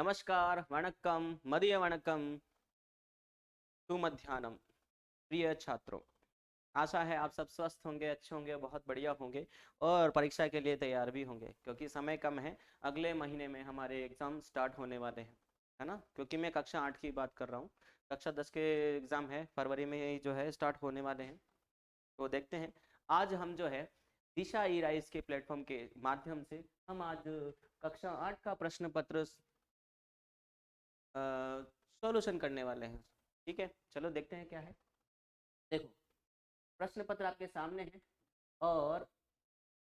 नमस्कार, वणक्कम, मदिय वणक्कम, सुमध्याह्नम। प्रिय छात्रों, आशा है आप सब स्वस्थ होंगे, अच्छे होंगे, बहुत बढ़िया होंगे और परीक्षा के लिए तैयार भी होंगे क्योंकि समय कम है। अगले महीने में हमारे एग्जाम स्टार्ट होने वाले हैं, है ना। क्योंकि मैं कक्षा 8 की बात कर रहा हूँ। कक्षा 10 के एग्जाम है फरवरी में ही जो है स्टार्ट होने वाले हैं। तो देखते हैं, आज हम जो है दिशा ई राइस के प्लेटफॉर्म के माध्यम से हम आज कक्षा 8 का प्रश्न पत्र सॉल्यूशन करने वाले हैं। ठीक है, चलो देखते हैं क्या है। देखो, प्रश्न पत्र आपके सामने है और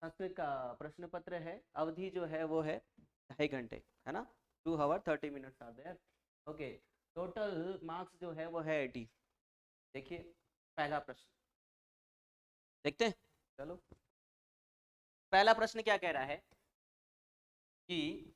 संस्कृत का प्रश्न पत्र है। अवधि जो है वो है 2.5 घंटे, है ना। 2 hours 30 minutes are there. Okay, total marks जो है वो है 80। देखिए, पहला प्रश्न देखते हैं। चलो, पहला प्रश्न क्या कह रहा है कि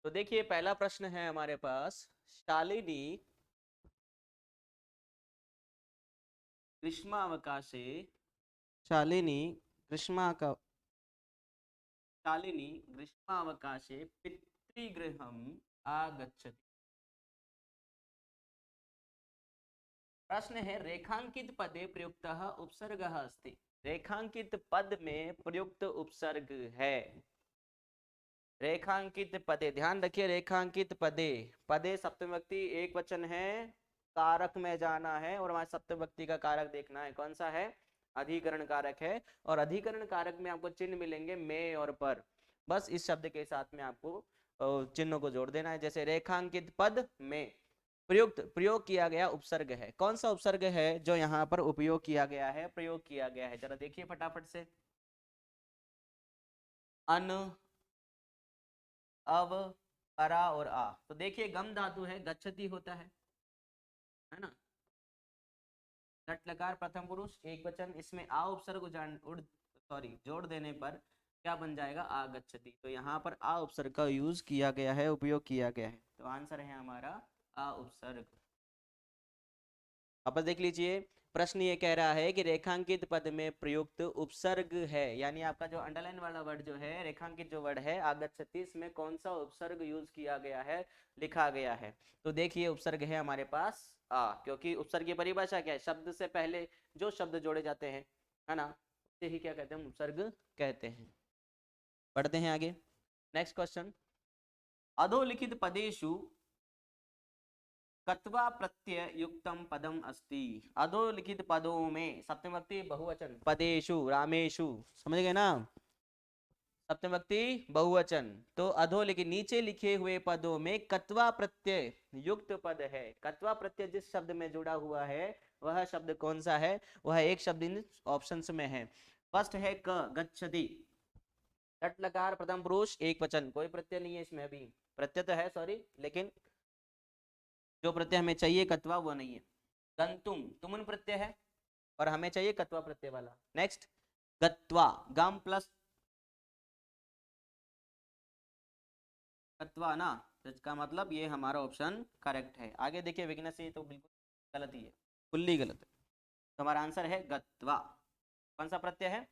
तो देखिए, पहला प्रश्न है हमारे पास। शालिनी ग्रीष्मावकाशे शालिनी ग्रीष्मा का शालिनी ग्रीष्मावकाशे पितृगृहम् आगच्छति। प्रश्न है, रेखांकित पदे प्रयुक्तः उपसर्गः अस्ति। रेखांकित पद में प्रयुक्त उपसर्ग है। रेखांकित पदे, ध्यान रखिए, रेखांकित पदे, पदे सप्तमी एक वचन है। कारक में जाना है और हमारे सप्तमी का कारक देखना है, कौन सा है, अधिकरण कारक है। और अधिकरण कारक में आपको चिन्ह मिलेंगे में और पर। बस इस शब्द के साथ में आपको चिन्हों को जोड़ देना है। जैसे रेखांकित पद में प्रयुक्त, प्रयोग किया गया उपसर्ग है। कौन सा उपसर्ग है जो यहाँ पर उपयोग किया गया है, प्रयोग किया गया है, जरा देखिए फटाफट से। अन, अव, परा और आ। तो देखिए, गम धातु है, गच्छति होता है ना। लट लकार प्रथम पुरुष एक वचन, इसमें आ उपसर्ग जोड़ देने पर क्या बन जाएगा, आगच्छति। तो यहाँ पर आ उपसर्ग का यूज किया गया है, उपयोग किया गया है। तो आंसर है हमारा आ उपसर्ग। अब देख लीजिए, प्रश्न ये कह रहा है कि रेखांकित पद में प्रयुक्त उपसर्ग है, यानी आपका जो अंडरलाइन वाला वर्ड जो है, रेखांकित जो वर्ड है आगच्छति, इसमें कौन सा उपसर्ग यूज किया गया है, लिखा गया है। तो देखिए, उपसर्ग है हमारे पास आ, क्योंकि उपसर्ग की परिभाषा क्या है, शब्द से पहले जो शब्द जोड़े जाते हैं, है ना, उसे ही क्या कहते हैं, उपसर्ग कहते हैं। पढ़ते हैं आगे, नेक्स्ट क्वेश्चन। अधोलिखित पदेषु कत्वा प्रत्यय युक्तम पदम अस्ति। अधोलिखित पदों में, सप्तमी बहुवचन, पदेषु रामेषु, समझ गए ना, सप्तमी बहुवचन। तो अधोलिखित नीचे लिखे हुए पदों में कत्वा प्रत्यय युक्त पद है। कत्वा प्रत्यय जिस शब्द में जुड़ा हुआ है वह शब्द कौन सा है, वह एक शब्द इन ऑप्शंस में है। फर्स्ट है क, गच्छति। लट लकार प्रथम पुरुष एक वचन, कोई प्रत्यय नहीं है इसमें, अभी प्रत्यय तो है सॉरी, लेकिन जो प्रत्यय हमें चाहिए कत्वा वो नहीं है। गंतुम, तुमुन प्रत्यय है और हमें चाहिए कत्वा प्रत्यय वाला। नेक्स्ट, गत्वा, गम प्लस कत्वा ना, तो इसका मतलब ये हमारा ऑप्शन करेक्ट है। आगे देखिए, विघ्नसी तो बिल्कुल गलत ही है, कुल्ली गलत है। तो हमारा आंसर है गत्वा। कौन सा प्रत्यय है,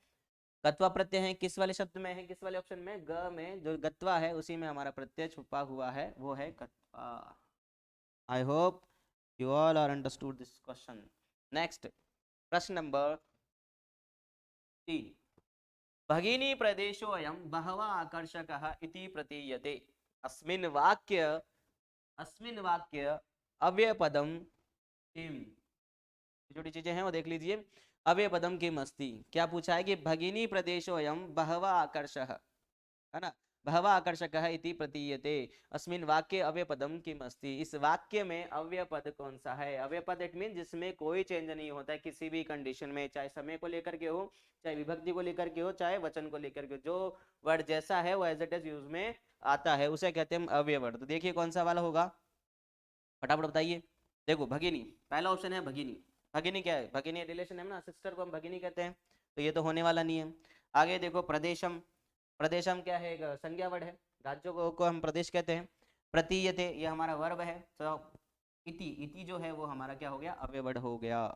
गत्वा प्रत्यय है। किस वाले शब्द में है, किस वाले ऑप्शन में, ग में जो गत्वा है उसी में हमारा प्रत्यय छुपा हुआ है, वो है गत्वा। I hope you all are understood this question. Next, प्रश्न नंबर 3। भगिनी प्रदेशोऽयं बहवः आकर्षकः इति प्रतीयते। अस्मिन् वाक्य अव्ययपदम किम। छोटी चीजें हैं वो देख लीजिए। अव्ययपदम किम अस्ति, क्या पूछा है कि भगिनी प्रदेशोऽयं बहवः आकर्षः, है ना, बहवः आकर्षकः इति प्रतीयते। अस्मिन् वाक्ये अव्ययपदम किम अस्ति, इस वाक्य में अव्ययपद कौन सा है। अव्ययपद इट मीन जिसमें कोई चेंज नहीं होता है किसी भी कंडीशन में, चाहे समय को लेकर के हो, चाहे विभक्ति को लेकर के हो, चाहे वचन को लेकर के, जो वर्ड जैसा है वो एज इट इज यूज में आता है उसे कहते हैं अव्यय वर्ड। तो देखिए कौन सा वाला होगा, फटाफट बताइए। देखो, भगिनी, पहला ऑप्शन है भगिनी। भगिनी क्या है, भगिनी रिलेशन है ना, सिस्टर को हम भगिनी कहते हैं, तो ये तो होने वाला नहीं है। आगे देखो, प्रदेशम, प्रदेशम क्या है, एक संज्ञा वर्ड है, राज्यों को हम प्रदेश कहते हैं। प्रतीयते, ये हमारा वर्ब है। तो इति, इति जो है वो हमारा क्या हो गया, अव्ययवड हो गया।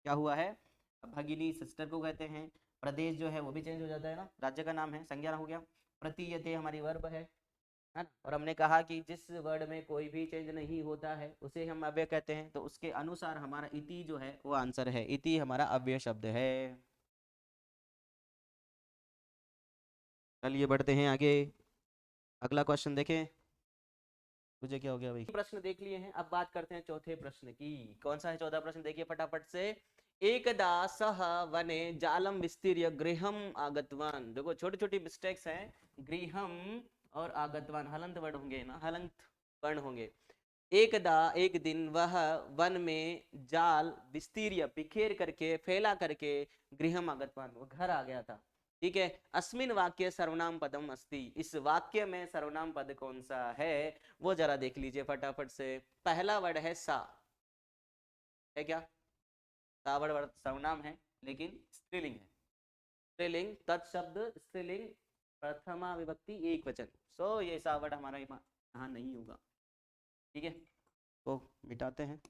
क्या हुआ है, भगिनी सिस्टर को कहते हैं। प्रदेश जो है वो भी चेंज हो जाता है ना, राज्य का नाम है, संज्ञा हो गया। प्रतीयते हमारी वर्ब है ना। और हमने कहा कि जिस वर्ड में कोई भी चेंज नहीं होता है उसे हम अव्यय कहते हैं, तो उसके अनुसार हमारा इति जो है वो आंसर है, इति हमारा अव्यय शब्द है। चलिए बढ़ते हैं आगे, अगला क्वेश्चन देखें। तुझे क्या हो गया भाई, प्रश्न देख लिए हैं, अब बात करते हैं चौथे प्रश्न की। कौन सा है चौथा प्रश्न, देखिए फटाफट से। एकदा सह वने जालम विस्तीर्य गृहम आगतवान, देखो छोटी छोटी मिस्टेक्स हैं, गृहम और आगतवान हलंत वर्ड होंगे ना, हलंत वर्ण होंगे। एकदा एक दिन वह वन में जाल विस्तीर्य बिखेर करके फैला करके गृहम आगतवान, वो घर आ गया था। ठीक है, अस्मिन वाक्य सर्वनाम पदम अस्ति, इस वाक्य में सर्वनाम पद कौन सा है वो जरा देख लीजिए फटाफट से। पहला वर्ड है सा, है क्या, सा वर्ड सर्वनाम है लेकिन स्त्रीलिंग है, स्त्रीलिंग तत्शब्द स्त्रीलिंग प्रथमा विभक्ति एक वचन, सो ये सा वर्ड हमारा यहाँ नहीं होगा। ठीक है, तो मिटाते हैं,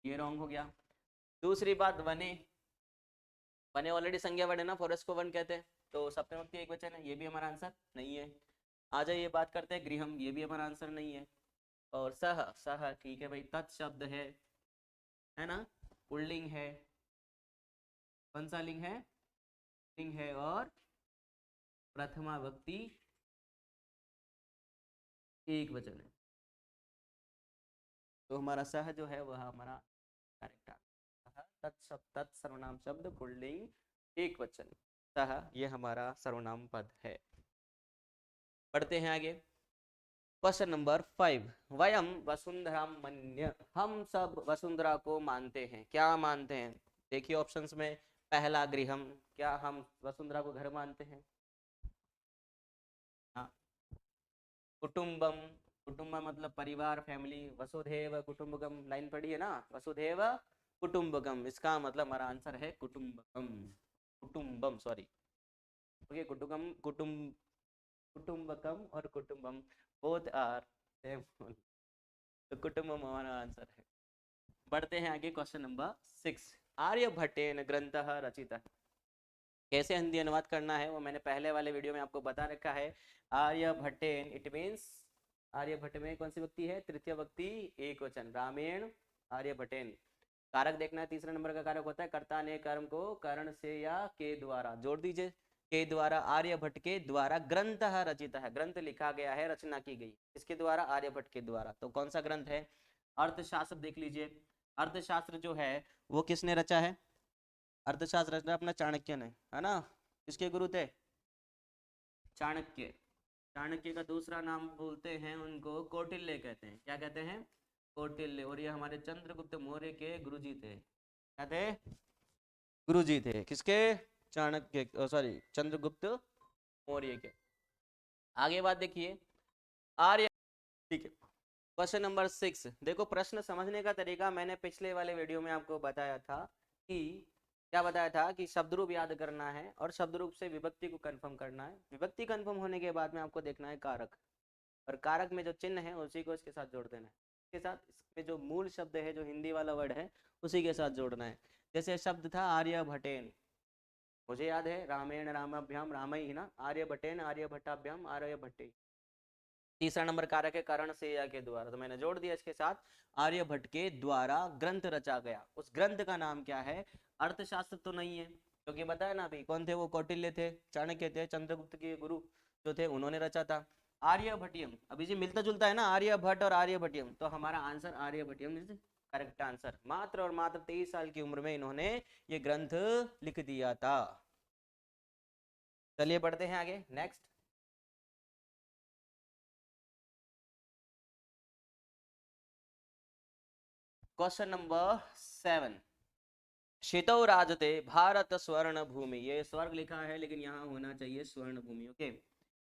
ये रॉन्ग हो गया। दूसरी बात, वने, वने ऑलरेडी संज्ञा वर्ड है ना, फॉरेस्ट को वन कहते हैं, तो सप्तमी विभक्ति एक वचन है, ये भी हमारा आंसर नहीं है। आ जाइए बात करते हैं गृहम, ये भी हमारा आंसर नहीं है। और सह, सह ठीक है भाई, तत्शब्द है ना, पुल्लिंग है, कौन सा लिंग है, लिंग है, और प्रथमा विभक्ति एक वचन है, तो हमारा सह जो है वह हमारा करेक्ट आंसर। तत्सर्वनाम शब्द पुल्लिंग एक वचन, सह ये हमारा सर्वनाम पद है। पढ़ते हैं आगे, क्वेश्चन नंबर 5, वयम वसुंधरा मन्य, हम सब वसुंधरा को मानते हैं, क्या मानते हैं, देखिए ऑप्शंस में। पहला गृहम, क्या हम वसुंधरा को घर मानते हैं, हाँ। कुटुंबम, कुटुंबम मतलब परिवार, फैमिली, वसुधैव कुटुंबकम लाइन पढ़ी है ना, वसुधैव कुटुंबकम, इसका मतलब हमारा आंसर है कुटुंबकम, कुटुंबम सॉरी, ओके, कुटुंबकम, कुटुंबकम और कुटुंबम बोथ आर सेम, तो कुटुंबम हमारा आंसर है। बढ़ते हैं आगे, क्वेश्चन नंबर 6, आर्यभट्टेन ग्रंथः रचितः, कैसे हिंदी अनुवाद करना है वो मैंने पहले वाले वीडियो में आपको बता रखा है। आर्यभट्टेन इट मीन्स, आर्यभट्ट में कौन सी व्यक्ति है, तृतीय व्यक्ति एक वचन, रामेण आर्यभट्टेन। कारक देखना है, तीसरे नंबर का कारक होता है कर्ता ने कर्म को कर्ण से या के द्वारा जोड़ दीजिए, के द्वारा, आर्यभट्ट के द्वारा ग्रंथ रचित है, ग्रंथ लिखा गया है, रचना की गई, इसके द्वारा, आर्यभट्ट के द्वारा, तो कौन सा ग्रंथ है, अर्थशास्त्र देख लीजिए। अर्थशास्त्र जो है वो किसने रचा है, अर्थशास्त्र रचना अपना चाणक्य ने, है ना, किसके गुरु थे, चाणक्य। चाणक्य का दूसरा नाम बोलते हैं उनको कौटिल्य कहते हैं, क्या कहते हैं, कौटिल्य, और ये हमारे चंद्रगुप्त मौर्य के गुरुजी थे, क्या थे, गुरुजी थे, किसके, चाणक्य सॉरी चंद्रगुप्त मौर्य के। आगे बात देखिए, आर्य, ठीक है। क्वेश्चन नंबर 6, देखो प्रश्न समझने का तरीका मैंने पिछले वाले वीडियो में आपको बताया था कि, क्या बताया था कि शब्द रूप याद करना है और शब्द रूप से विभक्ति को कंफर्म करना है, विभक्ति कंफर्म होने के बाद में आपको देखना है कारक, और कारक में जो चिन्ह है उसी को इसके साथ जोड़ देना है, इसके साथ इसमें जो मूल शब्द है जो हिंदी वाला वर्ड है उसी के साथ जोड़ना है। जैसे शब्द था आर्यभटेन, मुझे याद है रामेण रामाभ्याम रामई ना, आर्यभटेन आर्यभट्टाभ्याम आर्यभट्टे, तीसरा नंबर कारक है कर्ण से या के द्वारा, तो मैंने जोड़ दिया इसके साथ, आर्यभट्ट के द्वारा ग्रंथ रचा गया, उस ग्रंथ का नाम क्या है, अर्थशास्त्र तो नहीं है, क्योंकि बताया ना अभी कौन थे वो, कौटिल्य थे, चाणक्य थे, चंद्रगुप्त के गुरु जो थे उन्होंने रचा था। आर्यभट्टियम, अभी जी मिलता जुलता है ना, आर्यभट्ट और आर्यभट्टियम, तो हमारा answer Aryabhatiyam is correct answer, मात्र और मात्र 23 साल की उम्र में इन्होंने ये ग्रंथ लिख दिया था। चलिए पढ़ते हैं आगे, नेक्स्ट, क्वेश्चन नंबर 7, शितौ राजते भारत स्वर्ण भूमि, ये स्वर्ग लिखा है लेकिन यहाँ होना चाहिए स्वर्ण भूमि, ओके।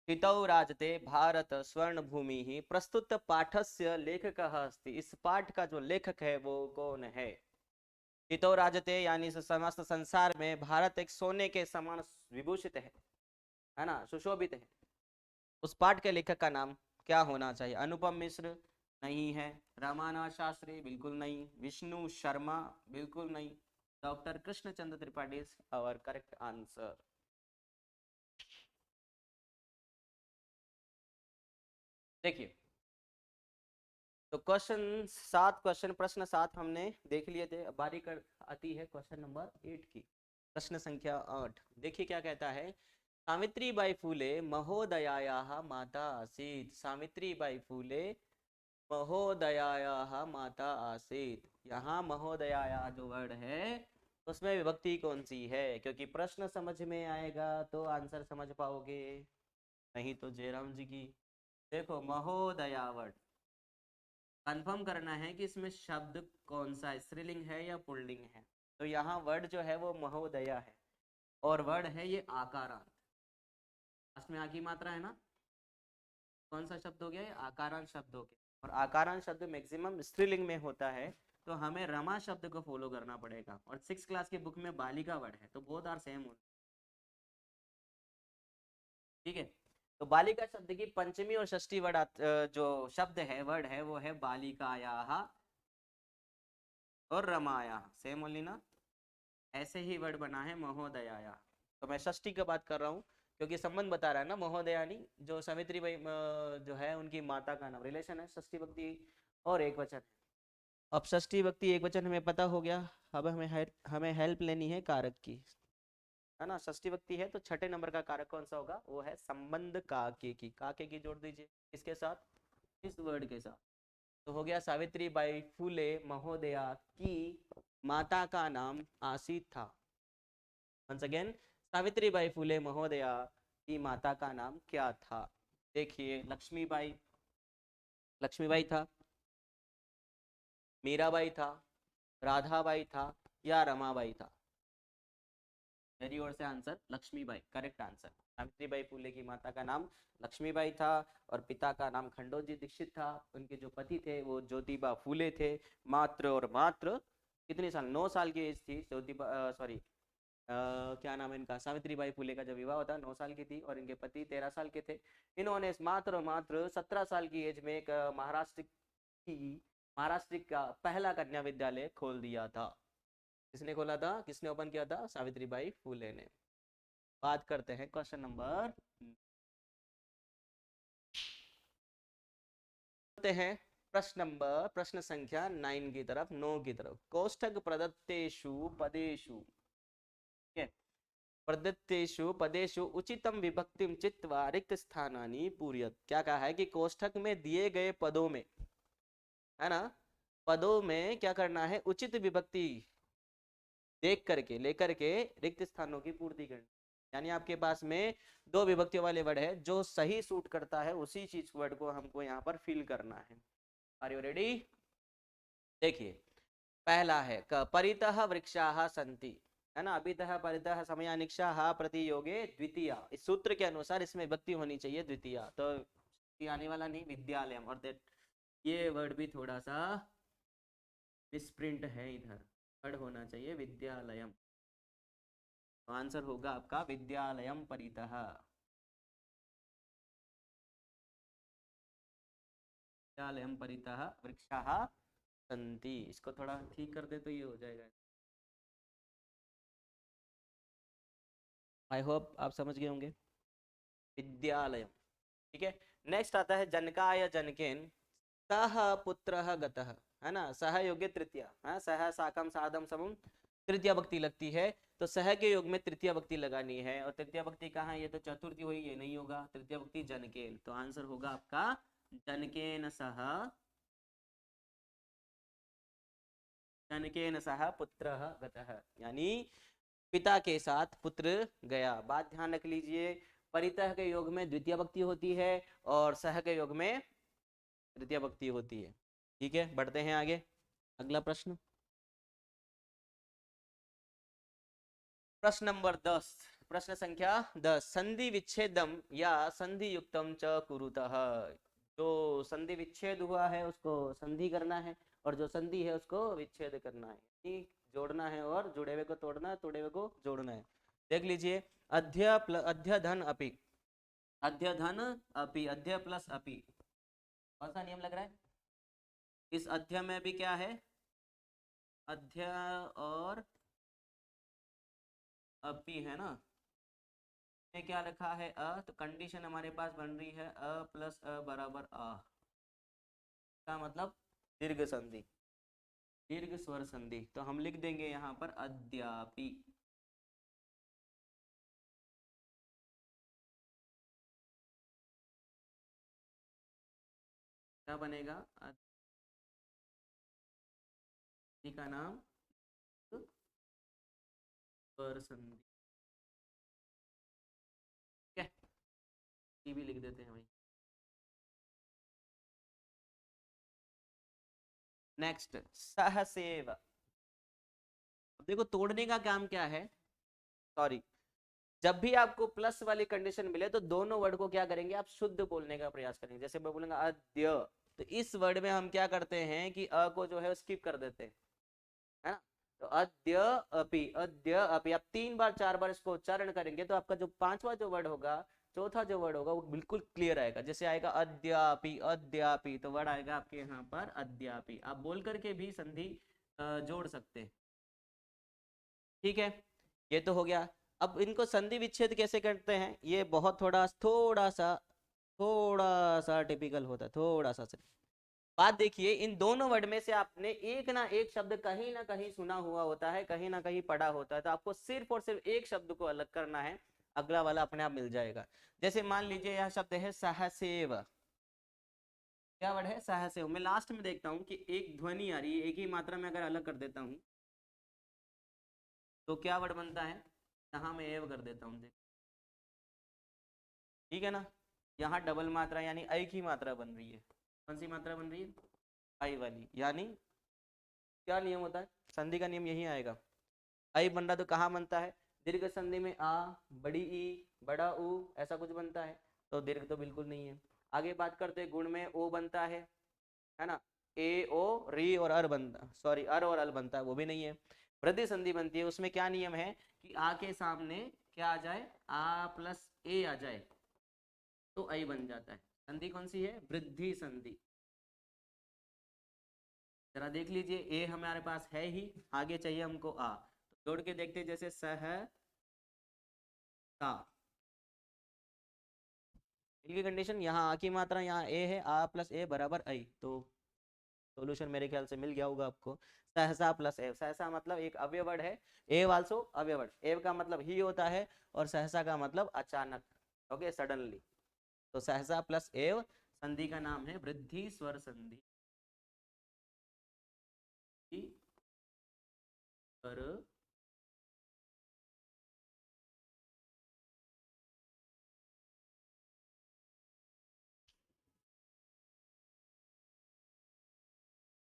शितौ राजते भारत स्वर्ण भूमि ही प्रस्तुत पाठस्य लेखकः अस्ति, इस पाठ का जो लेखक है वो कौन है, शितौ राजते यानी समस्त संसार में भारत एक सोने के समान विभूषित है ना, सुशोभित है, उस पाठ के लेखक का नाम क्या होना चाहिए, अनुपम मिश्र, नहीं है। रामानाथ शास्त्री बिल्कुल नहीं। विष्णु शर्मा बिल्कुल नहीं। Doctor Krishnachandra Tripathi is our correct answer. देखिए, तो क्वेश्चन प्रश्न 7 हमने देख लिए थे। अब बारी कर आती है क्वेश्चन नंबर 8 की। प्रश्न संख्या 8 देखिए क्या कहता है। सावित्रीबाई फूले महोदयायाः माता आसीत्। सावित्रीबाई फूले महोदयायाः माता आसीत्। यहाँ महोदयाया जो वर्ड है उसमें विभक्ति कौन सी है, क्योंकि प्रश्न समझ में आएगा तो आंसर समझ पाओगे, नहीं तो जयराम जी की। देखो महोदया वर्ड कंफर्म करना है कि इसमें शब्द कौन सा है, स्त्रीलिंग है या पुल्लिंग है। तो यहाँ वर्ड जो है वो महोदया है और वर्ड है ये आकारांत। इसमें आ की मात्रा है ना, कौन सा शब्द हो गया, ये आकारांत शब्द हो गया। और आकारांत शब्द मैक्सिमम स्त्रीलिंग में होता है, तो हमें रमा शब्द को फॉलो करना पड़ेगा। और 6 क्लास की बुक में बालिका वर्ड है, तो बोथ आर सेम। ठीक है, तो बालिका शब्द की पंचमी और षष्ठी वर्ड जो शब्द है वर्ड है वो है बालिकायाः और रमाया, सेम ओनली ना। ऐसे ही वर्ड बना है महोदयाया। तो मैं षष्ठी की बात कर रहा हूँ क्योंकि संबंध बता रहा है ना, महोदयानी जो सावित्री बाई जो है उनकी माता का नाम, रिलेशन है, षष्ठी भक्ति और एक वचन है। अब षष्ठी भक्ति एक वचन हमें पता हो गया। अब हमें हेल्प लेनी है कारक की, है ना। षष्ठी भक्ति है तो छठे नंबर का कारक कौन सा होगा, वो है संबंध काके की। काके की जोड़ दीजिए इसके साथ, इस वर्ड के साथ। तो हो गया सावित्री बाई फूले महोदया की माता का नाम आसित था। वंस अगेन, सावित्री बाई फूले महोदया की माता का नाम क्या था। देखिए लक्ष्मीबाई, लक्ष्मीबाई था, मीराबाई था, राधाबाई था या रमाबाई था। मेरी ओर से answer Lakshmibai, correct answer. Savitribai Phule की माता का नाम लक्ष्मीबाई था और पिता का नाम खंडोजी दीक्षित था। उनके जो पति थे वो ज्योतिबा फूले थे। मात्र और मात्र कितने साल, 9 साल की एज थी ज्योतिबा, सॉरी क्या नाम है इनका, सावित्रीबाई फूले का जब विवाह होता 9 साल की थी और इनके पति 13 साल के थे। इन्होंने मात्र और मात्र 17 साल की एज में एक महाराष्ट्र का पहला कन्या विद्यालय खोल दिया था। किसने खोला था, किसने ओपन किया था, सावित्रीबाई फूले ने। बात करते हैं क्वेश्चन नंबर, हैं प्रश्न संख्या 9 की तरफ, 9 की तरफ। कोष्ठक प्रदत्तेषु पदेषु, ठीक है, प्रदत्तेषु पदेषु उचितम विभक्तिम चित्वा रिक्त स्थानानि पूरयत। क्या कहा है कि कोष्ठक में दिए गए पदों में, है ना, पदों में क्या करना है, उचित विभक्ति देख करके लेकर के रिक्त स्थानों की पूर्ति करनी। यानी आपके पास में 2 विभक्तियों वाले वर्ड है, जो सही सूट करता है उसी चीज वर्ड को हमको यहाँ पर फिल करना है। Are you ready. देखिए पहला है परितः वृक्षाः सन्ति, है ना। अभितः परितः समयानिक्षाः प्रतियोगे द्वितीया, इस सूत्र के अनुसार इसमें विभक्ति होनी चाहिए द्वितीया। तो आने वाला नहीं, विद्यालयम, और दैट ये वर्ड भी थोड़ा सा मिसप्रिंट है इधर, वर्ड होना चाहिए विद्यालयम। तो आंसर होगा आपका विद्यालयम परितः। विद्यालयम परितः वृक्षाः सन्ति, इसको थोड़ा ठीक कर दे तो ये हो जाएगा। आई होप आप समझ गए होंगे, विद्यालयम। ठीक है, नेक्स्ट आता है जनकाय जनकेन सह पुत्रः गतः, है ना। सह योग्य तृतीया, हाँ, सह साकम साधम समम तृतीया भक्ति लगती है, तो सह के योग में तृतीया भक्ति लगानी है। और तृतीया भक्ति कहाँ है, ये तो चतुर्थी हुई, ये नहीं होगा। तृतीया भक्ति जनकेन, तो आंसर होगा आपका जनकेन सह, जनकेन सह पुत्रः गतः, यानी पिता के साथ पुत्र गया। बात ध्यान रख लीजिए, परितः के योग में द्वितीय भक्ति होती है और सह के योग में तृतीय भक्ति होती है। ठीक है, बढ़ते हैं आगे। अगला प्रश्न, प्रश्न नंबर 10, प्रश्न संख्या 10। संधि विच्छेदम या संधि युक्तम च कुरुतः। जो संधि विच्छेद हुआ है उसको संधि करना है और जो संधि है उसको विच्छेद करना है, ठीक, जोड़ना है और जुड़े हुए को तोड़ना है, तोड़े हुए को जोड़ना है। देख लीजिए, अध्यधन अपि, अध्यधन अपि, अध्य प्लस अपि, कौन सा नियम लग रहा है, इस अध्याय में भी क्या है, अध्याय और अपी है ना, में क्या लिखा है अ, तो कंडीशन हमारे पास बन रही है अ प्लस अ बराबर आ, का मतलब दीर्घ संधि, दीर्घ स्वर संधि। तो हम लिख देंगे यहाँ पर अद्यापि। क्या बनेगा, अद्यापि का नाम स्वर संधि। ठीक है, ये भी लिख देते हैं भाई। नेक्स्ट सहसेव। अब देखो तोड़ने का काम क्या है, सॉरी, जब भी आपको प्लस वाली कंडीशन मिले तो दोनों वर्ड को क्या करेंगे, आप शुद्ध बोलने का प्रयास करेंगे। जैसे मैं बोलूंगा अद्य, तो इस वर्ड में हम क्या करते हैं कि अ को जो है स्किप कर देते हैं, है ना। तो अद्य अपि आप 3 बार 4 बार इसको उच्चारण करेंगे तो आपका जो पांचवा जो वर्ड होगा, चौथा जो वर्ड होगा वो बिल्कुल क्लियर आएगा। जैसे आएगा अद्यापि, अद्यापि तो वर्ड आएगा आपके यहाँ पर अद्यापि। आप बोल करके भी संधि जोड़ सकते हैं। ठीक है, ये तो हो गया। अब इनको संधि विच्छेद कैसे करते हैं, ये बहुत थोड़ा सा टिपिकल होता है, थोड़ा सा सिर्फ। बात देखिए, इन दोनों वर्ड में से आपने एक ना एक शब्द कहीं ना कहीं सुना हुआ होता है, कहीं ना कहीं पढ़ा होता है, तो आपको सिर्फ और सिर्फ एक शब्द को अलग करना है, अगला वाला अपने आप मिल जाएगा। जैसे मान लीजिए यह शब्द है सहसेव। क्या वर्ड है, सहसेव। मैं लास्ट में देखता हूँ कि एक ध्वनि आ रही है, एक ही मात्रा में अगर अलग कर देता हूँ तो क्या वर्ड बनता है, यहाँ मैं एव कर देता हूँ, ठीक है ना। यहाँ डबल मात्रा यानी आई की मात्रा बन रही है। कौन सी मात्रा बन रही है, आई वाली। यानी क्या नियम होता है, संधि का नियम यही आएगा। आई बन रहा तो कहाँ बनता है, दीर्घ संधि में आ, बड़ी ई, बड़ा ऊ, ऐसा कुछ बनता है। तो दीर्घ तो बिल्कुल नहीं है। आगे बात करते हैं, गुण में ओ बनता है ना। ए ओ री और अर बनता, सॉरी अर और अल बनता है, वो भी नहीं है। वृद्धि संधि बनती है, उसमें क्या नियम है कि आ के सामने क्या आ जाए, आ प्लस ए आ जाए तो आई बन जाता है। संधि कौन सी है, वृद्धि संधि। जरा देख लीजिए, ए हमारे पास है ही, आगे चाहिए हमको आ, तो जोड़ के देखते हैं। जैसे सह ता, इनकी कंडीशन, यहाँ आ की मात्रा, यहाँ ए है, आ प्लस ए बराबर आई, तो सॉल्यूशन मेरे ख्याल से मिल गया होगा आपको। सहसा प्लस एव, सहसा मतलब एक अव्यय वर्ड है, एव आल्सो अव्यय वर्ड। एव का मतलब ही होता है और सहसा का मतलब अचानक, ओके, सडनली। तो सहसा प्लस एव संधि का नाम है वृद्धि स्वर संधि। पर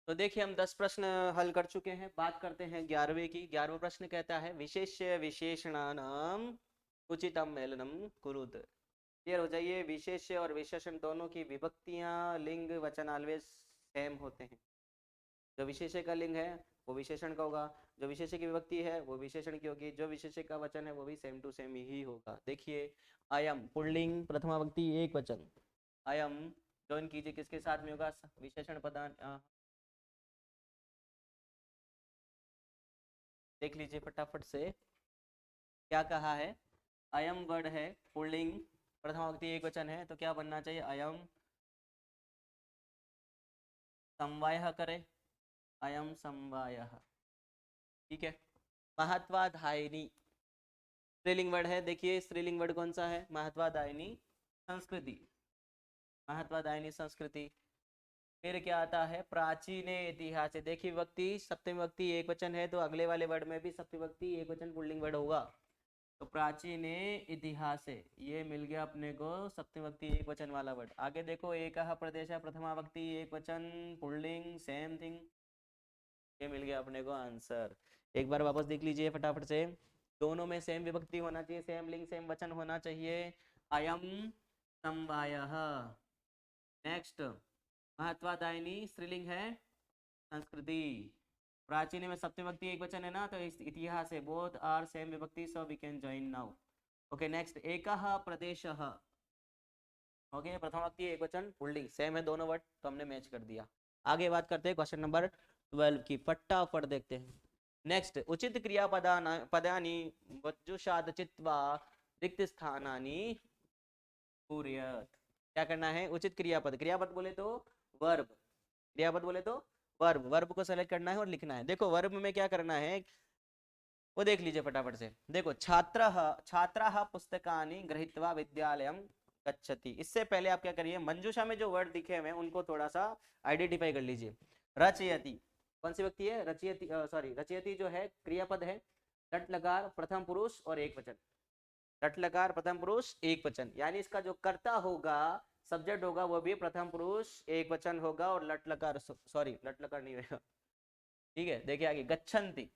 तो देखिए हम 10 प्रश्न हल कर चुके हैं। बात करते हैं 11वें की। 11वां प्रश्न कहता है विशेष्य विशेषणानाम उचितम मेलनम कुरुत। क्लियर हो जाइए, विशेष्य और विशेषण दोनों की विभक्तियां, लिंग, वचन ऑलवेज सेम होते हैं। जो विशेष्य का लिंग है वो विशेषण का होगा, जो विशेष्य की विभक्ति है वो विशेषण की होगी, जो विशेष्य का वचन है वो भी सेम टू सेम ही होगा। देखिए अयम पुल्लिंग प्रथमा विभक्ति एक वचन, अयम ज्वाइन कीजिए, किसके साथ में होगा, विशेषण पदान। देख लीजिए फटाफट से क्या कहा है। अयम वर्ड है पुल्लिंग, प्रथमा विभक्ति एक वचन है, तो क्या बनना चाहिए, अयम समवाय करे, अयम समवाय। ठीक है। महत्वाधायिनी स्त्रीलिंग वर्ड है, देखिए स्त्रीलिंग वर्ड कौन सा है, महत्वादायिनी संस्कृति, महत्वादायिनी संस्कृति। फिर क्या आता है, प्राचीन इतिहास। देखिए विभक्ति सप्तमी विभक्ति एक वचन है, तो अगले वाले वर्ड में भी सप्तमी विभक्ति एक वचन पुल्लिंग वर्ड होगा। तो प्राचीन इतिहास है, ये मिल गया अपने को सप्तमी विभक्ति एक वचन वाला वर्ड। आगे देखो एक प्रदेश प्रथमा विभक्ति एक वचन पुल्लिंग, सेम थिंग, ये मिल गया अपने को आंसर। एक बार वापस देख लीजिए फटाफट से, दोनों में सेम विभक्ति होना चाहिए, सेम लिंग सेम वचन होना चाहिए। अयम समवायः। नेक्स्ट महत्वादायिनी स्त्रीलिंग है, संस्कृति। प्राचीन में सप्तमी विभक्ति एक वचन है ना, तो इतिहास है, बोथ आर सेम विभक्ति, so we can join now. Okay next एकः प्रदेशः। ओके प्रथम विभक्ति एक वचन पुल्लिंग, सेम है दोनों वर्ड, तो हमने मैच कर दिया। आगे बात करते हैं क्वेश्चन नंबर 12 की, फटाफट देखते हैं। नेक्स्ट, उचित पदानी वज्जुषाद चित्वा रिक्त स्थानानि पूरयत। क्या करना है? उचित क्रियापद, क्रियापद बोले तो वर्ब, क्रियापद बोले तो वर्ब, वर्ब को सेलेक्ट करना है और लिखना है। देखो वर्ब में क्या करना है वो देख लीजिए फटाफट से। देखो, छात्राः पुस्तकानि गृहीत्वा विद्यालयं गच्छति। इससे पहले आप क्या करिए, मंजूषा में जो वर्ड दिखे हुए हैं उनको थोड़ा सा आइडेंटिफाई कर लीजिए। रचयति कौन सी व्यक्ति है? रचयति, सॉरी, रचयति जो है क्रियापद है, लट लकार प्रथम पुरुष और एक वचन, लट लकार प्रथम पुरुष एक वचन, यानी इसका जो कर्ता होगा, सब्जेक्ट होगा, वो भी प्रथम पुरुष एक वचन होगा, और लट लकार, सॉरी लट लकार नहीं होगा, ठीक है। देखिए आगे, गच्छन्ति,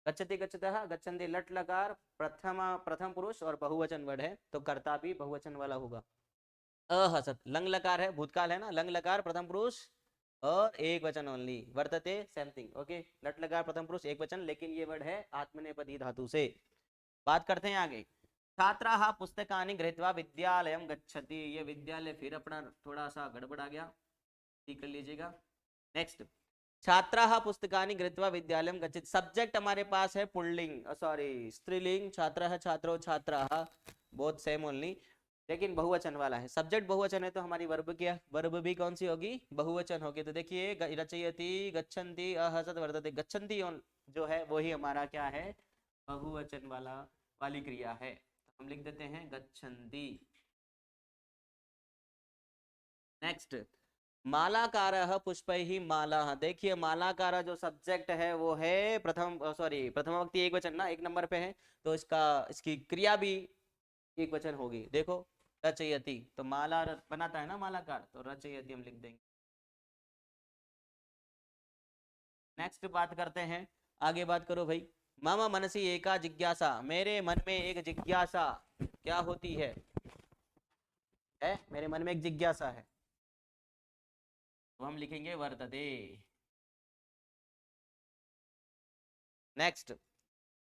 गच्छति गच्छतः गच्छन्ति, लट लकार प्रथम पुरुष और बहुवचन वर्ड है, तो कर्ता भी बहुवचन वाला होगा। अहसत, लंग लकार है, भूतकाल है ना, लंग लकार प्रथम पुरुष और एक वचन ओनली, वर्तते सेम थिंग, ओके। लट लकार प्रथम पुरुष एक वचन, लेकिन ये वर्ड है आत्मनेपदी धातु से। बात करते हैं आगे, छात्राः पुस्तकानि गृहीत्वा विद्यालयं गच्छति। ये विद्यालय फिर अपना थोड़ा सा गड़बड़ आ गया, ठीक कर लीजिएगा। नेक्स्ट, छात्राः पुस्तकानि गृहीत्वा विद्यालयं गच्छति। सब्जेक्ट हमारे पास है पुल्लिंग, सॉरी स्त्रीलिंग, छात्रः छात्रो छात्राः, बोथ सेम ओनली, लेकिन बहुवचन वाला है। सब्जेक्ट बहुवचन है तो हमारी वर्ब क्या, वर्ब भी कौन सी होगी? बहुवचन होगी। तो देखिए, रचयति, गच्छन्ति, अहसत, वर्तते, गच्छन्ति जो है वही हमारा क्या है? बहुवचन वाली क्रिया है। तो हम लिख देते हैं गच्छन्ति। नेक्स्ट, मालाकारः पुष्पैः मालाः। देखिए, मालाकार जो सब्जेक्ट है वो है प्रथम वक्ति एक वचन ना, एक नंबर पे है, तो इसकी क्रिया भी एक वचन होगी। देखो, रचयति, तो माला बनाता है ना मालाकार, तो रचयति हम लिख देंगे। नेक्स्ट बात करते हैं, आगे बात करो भाई। मम मनसि एका जिज्ञासा, मेरे मन में एक जिज्ञासा क्या होती है? मेरे मन में एक जिज्ञासा है, तो हम लिखेंगे वर्तते। नेक्स्ट,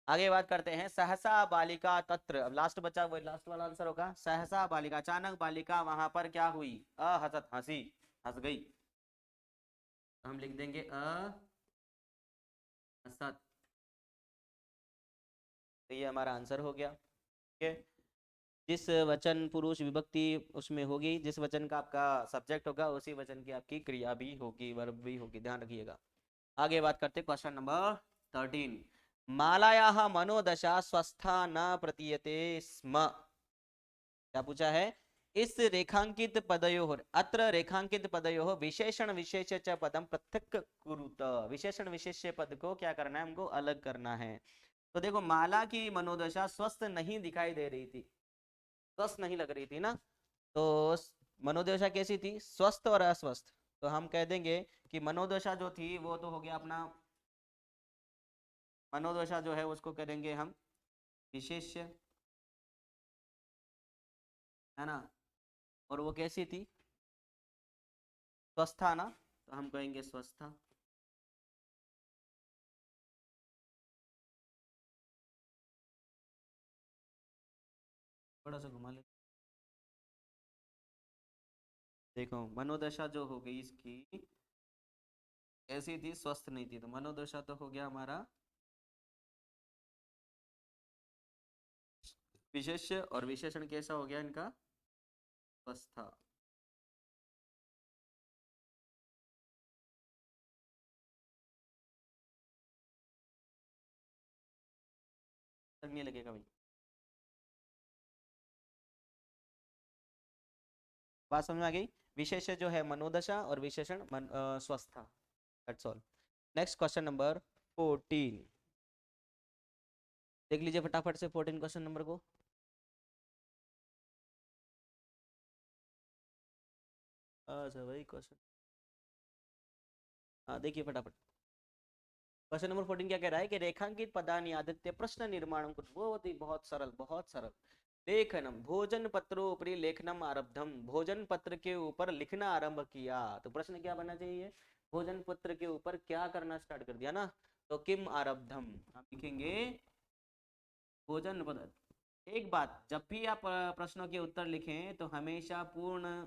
आगे बात करते हैं, सहसा बालिका तत्र। अब लास्ट बचा, वही लास्ट वाला आंसर होगा, सहसा बालिका, अचानक बालिका वहां पर क्या हुई? अहसत, हंसी, हंस गई, तो हम लिख देंगे अहसत। तो ये हमारा आंसर हो गया, ठीक है। जिस वचन पुरुष विभक्ति उसमें होगी, जिस वचन का आपका सब्जेक्ट होगा, उसी वचन की आपकी क्रिया भी होगी, वर्ब भी होगी, ध्यान रखिएगा। आगे बात करते हैं क्वेश्चन नंबर 13। मालायाः मनोदशा स्वस्था न प्रतीयते स्म। क्या पूछा है? इस रेखांकित पदयोः, अत्र रेखांकित पदयोः विशेषण विशेष्य च पदम पृथक कुरुत। विशेषण विशेष्य पद को क्या करना है? हमको अलग करना है। तो देखो, माला की मनोदशा स्वस्थ नहीं दिखाई दे रही थी, स्वस्थ नहीं लग रही थी ना, तो मनोदशा कैसी थी? स्वस्थ और अस्वस्थ। तो हम कह देंगे कि मनोदशा जो थी वो तो हो गया अपना, मनोदशा जो है उसको करेंगे हम विशेष्य, है ना, और वो कैसी थी? स्वस्था ना, तो हम कहेंगे स्वस्था। थोड़ा सा घुमा ले, देखो मनोदशा जो हो गई इसकी ऐसी थी, स्वस्थ नहीं थी, तो मनोदशा तो हो गया हमारा विशेष्य, और विशेषण कैसा हो गया इनका? स्वस्था। नहीं लगेगा भाई, बात समझ में आ गई? विशेष्य जो है मनोदशा और विशेषण स्वस्था, that's all. Next question number 14, देख लीजिए फटाफट से 14 क्वेश्चन नंबर को। अच्छा भाई, क्वेश्चन, हाँ देखिए फटाफट। क्वेश्चन नंबर 14 क्या कह रहा है कि रेखांकित पदानि आदित्य प्रश्न निर्माण, बहुत ही बहुत सरल, बहुत सरल। लेखनम भोजन पत्रों उपरि लेखनम आरब्धम, भोजन पत्र के ऊपर लिखना आरंभ किया, तो प्रश्न क्या बनना चाहिए? भोजन पत्र के ऊपर क्या करना स्टार्ट कर दिया ना, तो किम आरब्धम हम लिखेंगे भोजन पत्र। एक बात, जब भी आप प्रश्नों के उत्तर लिखें तो हमेशा पूर्ण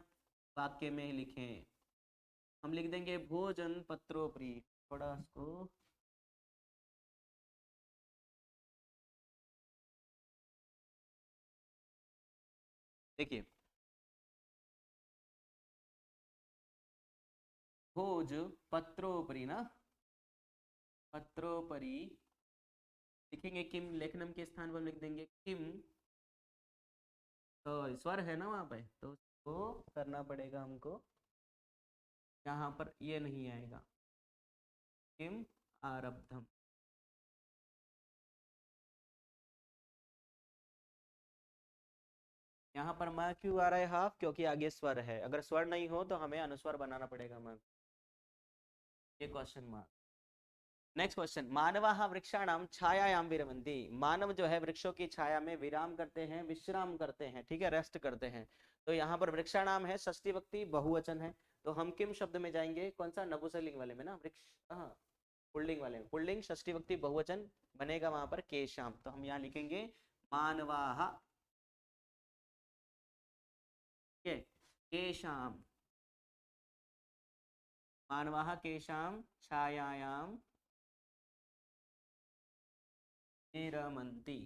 वाक्य में ही लिखें, हम लिख देंगे भोजन पत्रोपरि। थोड़ा इसको देखिए, भोज पत्रोपरि ना, पत्रोपरि लिखेंगे किम, लेखनम के स्थान पर लिख देंगे किम। तो स्वर है ना वहां पे, तो उसको करना पड़ेगा हमको, यहाँ पर ये नहीं आएगा, किम आरब्धम। यहाँ पर माँ क्यों आ रहा है हाफ, क्योंकि आगे स्वर है, अगर स्वर नहीं हो तो हमें अनुस्वर बनाना पड़ेगा माँ, ये क्वेश्चन मार्क। नेक्स्ट क्वेश्चन, मानवाः वृक्षाणाम छायायां विरमन्ति। मानव जो है वृक्षों की छाया में विराम करते हैं, विश्राम करते हैं, ठीक है, रेस्ट करते हैं। तो यहाँ पर वृक्षाणाम है, षष्ठी विभक्ति बहुवचन है, तो हम किम शब्द में जाएंगे, कौन सा, नपुंसकलिंग वाले में ना, वृक्ष, हाँ पुल्लिंग वाले में, पुल्लिंग षष्ठी विभक्ति बहुवचन बनेगा वहां पर केशाम, तो हम यहाँ लिखेंगे मानवाः, ठीक है, केशाम, मानवाः केशाम छायायां विरमन्ति।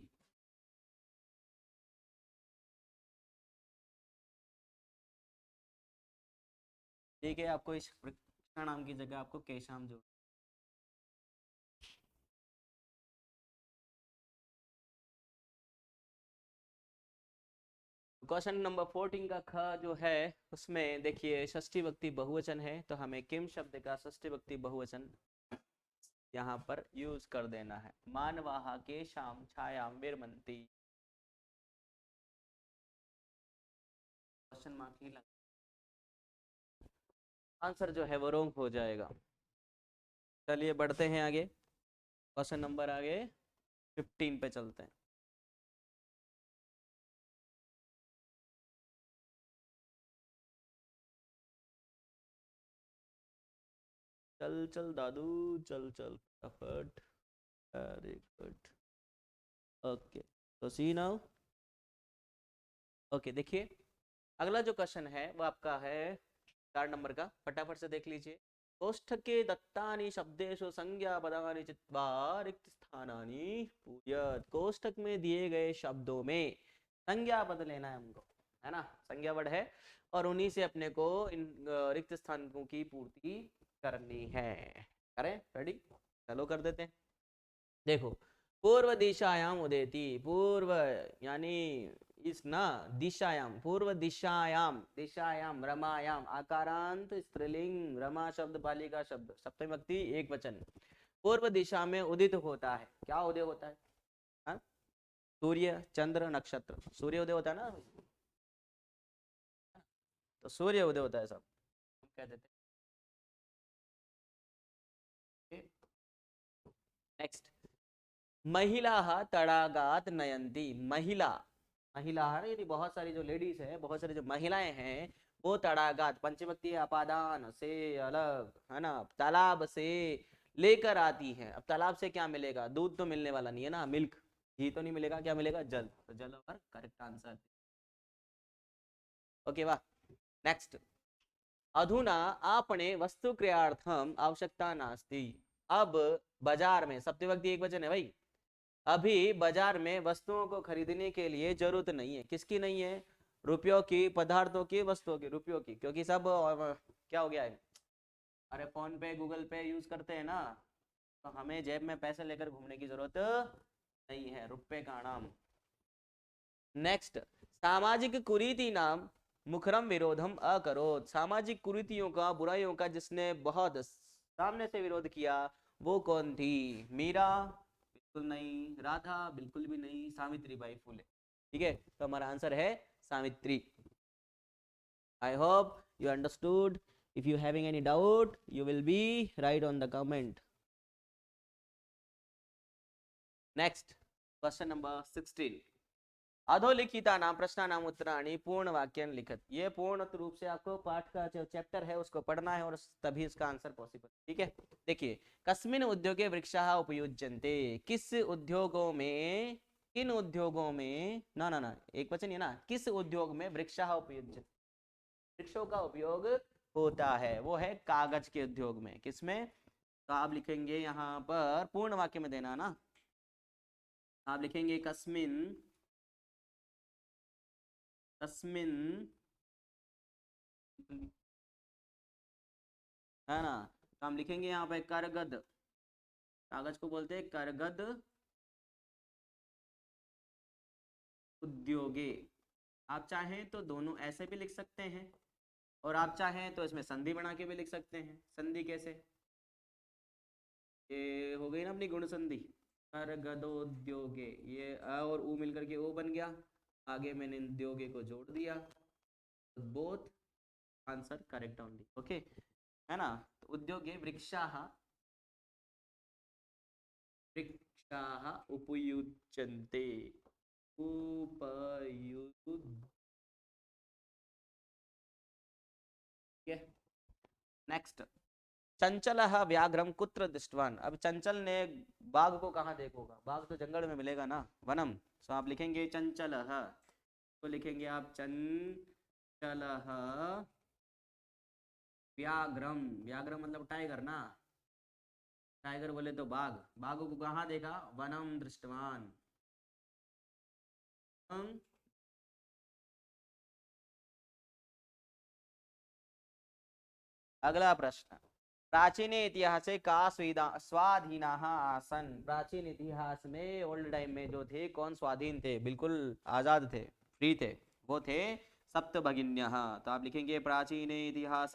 ठीक है, आपको इस नाम की जगह आपको केशाम जोड़। क्वेश्चन नंबर 14 का ख जो है उसमें देखिए षष्ठी विभक्ति बहुवचन है, तो हमें किम शब्द का षष्ठी विभक्ति बहुवचन यहाँ पर यूज कर देना है, मानवाः केशाम छायाम विरमन्ति। क्वेश्चन मार्क ही लगा, आंसर जो है वो रॉन्ग हो जाएगा। चलिए बढ़ते हैं आगे, क्वेश्चन नंबर आगे 15 पे चलते हैं। चल चल दादू, चल चल फटाफट, वेरी गुड। ओके, तो सी नाउ, ओके देखिए अगला जो क्वेश्चन है वो आपका है 4 नंबर का, फटाफट से देख लीजिए। कोष्ठके दत्तानि शब्देषु संज्ञा पदानि चित्वा रिक्त स्थानानि पूरयत। कोष्ठक में दिए गए शब्दों में संज्ञा पद लेना है हमको, है ना, संज्ञा वर्ड है, और उन्हीं से अपने को इन रिक्त स्थानों की पूर्ति करनी है। करें, रेडी, चलो कर देते हैं। देखो, पूर्व दिशायाम उदेति, पूर्व यानी इस ना, दिशायाम, पूर्व दिशायाम, दिशायाम रमायाम, आकारांत स्त्रीलिंग, रमा शब्द बालिका शब्द, सप्तमी विभक्ति एक वचन, पूर्व दिशा में उदित होता है। क्या उदय होता है, हा? सूर्य चंद्र नक्षत्र, सूर्य उदय होता है ना, तो सूर्य उदय होता है सब, हम कह देते हैं। नेक्स्ट, महिला तड़ागात नयंती। महिला, महिला है यानी बहुत सारी जो लेडीज है, बहुत सारी जो महिलाएं हैं, वो तड़ागात, पंचविभक्ति अपादान से अलग, है ना, तालाब से लेकर आती हैं। अब तालाब से क्या मिलेगा, दूध तो मिलने वाला नहीं है ना, मिल्क, घी तो नहीं मिलेगा, क्या मिलेगा, जल, तो जल और करेक्ट आंसर। ओके वाह। नेक्स्ट, अधुना आपणे वस्तु क्रियार्थम आवश्यकता नास्ति। अब बाजार में, सप्तमी एक वचन है भाई, अभी बाजार में वस्तुओं को खरीदने के लिए जरूरत नहीं है, किसकी नहीं है, रुपयों की, पदार्थों की, वस्तुओं की, रुपयों की, क्योंकि सब क्या हो गया है, अरे फोन पे गूगल पे यूज करते हैं ना, तो हमें जेब में पैसे लेकर घूमने की जरूरत नहीं है, रुपए का नाम। नेक्स्ट, सामाजिक कुरीति नाम मुखरम विरोधम अकरोत। सामाजिक कुरीतियों का, बुराइयों का जिसने बहुत सामने से विरोध किया वो कौन थी, मीरा बिल्कुल नहीं, राधा बिल्कुल भी नहीं, सावित्री बाई फुले। ठीक है, तो हमारा आंसर है सावित्री। आई hope you understood, if you having any doubt you will be right on the comment. Next, question number 16, अधोलिखिता नाम प्रश्नानाम उत्तराणि पूर्ण वाक्य लिखत। ये पूर्ण रूप से आपको पाठ का जो चैप्टर है उसको पढ़ना है और तभी इसका आंसर पॉसिबल। ठीक है, देखिए, कस्मिन उद्योगे वृक्षाः उपयुज्यन्ते। किस उद्योगों में, किन उद्योगों में, ना एक वचन है ना, किस उद्योग में वृक्षाः उपयुज्यन्ते, वृक्षों का उपयोग होता है, वो है कागज के उद्योग में। किसमें? तो आप लिखेंगे यहाँ पर पूर्ण वाक्य में देना ना, आप लिखेंगे कस्मिन कस्मिन, है ना। तो हम लिखेंगे यहाँ पे करगद, कागज को बोलते हैं करगद उद्योगे। आप चाहें तो दोनों ऐसे भी लिख सकते हैं, और आप चाहें तो इसमें संधि बना के भी लिख सकते हैं। संधि कैसे? ये हो गई ना अपनी गुण संधि, करगदोद्योगे, ये अ और उ मिलकर के ओ बन गया, आगे मैंने उद्योगे को जोड़ दिया, both answer correct only. Okay, है ना। तो उद्योगे वृक्षाः वृक्षाः उपयुज्यन्ते, उपयुज्य। नेक्स्ट, चंचलः व्याघ्रम कुत्र दृष्टवान। अब चंचल ने बाघ को कहाँ देखोगा? बाघ तो जंगल में मिलेगा ना, वनम। सो आप लिखेंगे चंचलः, तो लिखेंगे आप चंचलः व्याघ्रम, व्याघ्रम मतलब टाइगर ना, टाइगर बोले तो बाघ, बाघ को कहाँ देखा? वनम दृष्टवान। अगला प्रश्न, प्राचीन इतिहास का स्वाधीन आसन। प्राचीन इतिहास में, ओल्ड टाइम में जो थे, कौन स्वाधीन थे? बिल्कुल आजाद थे, फ्री थे, वो थे सप्तभगिन्यः। तो आप लिखेंगे प्राचीन इतिहास,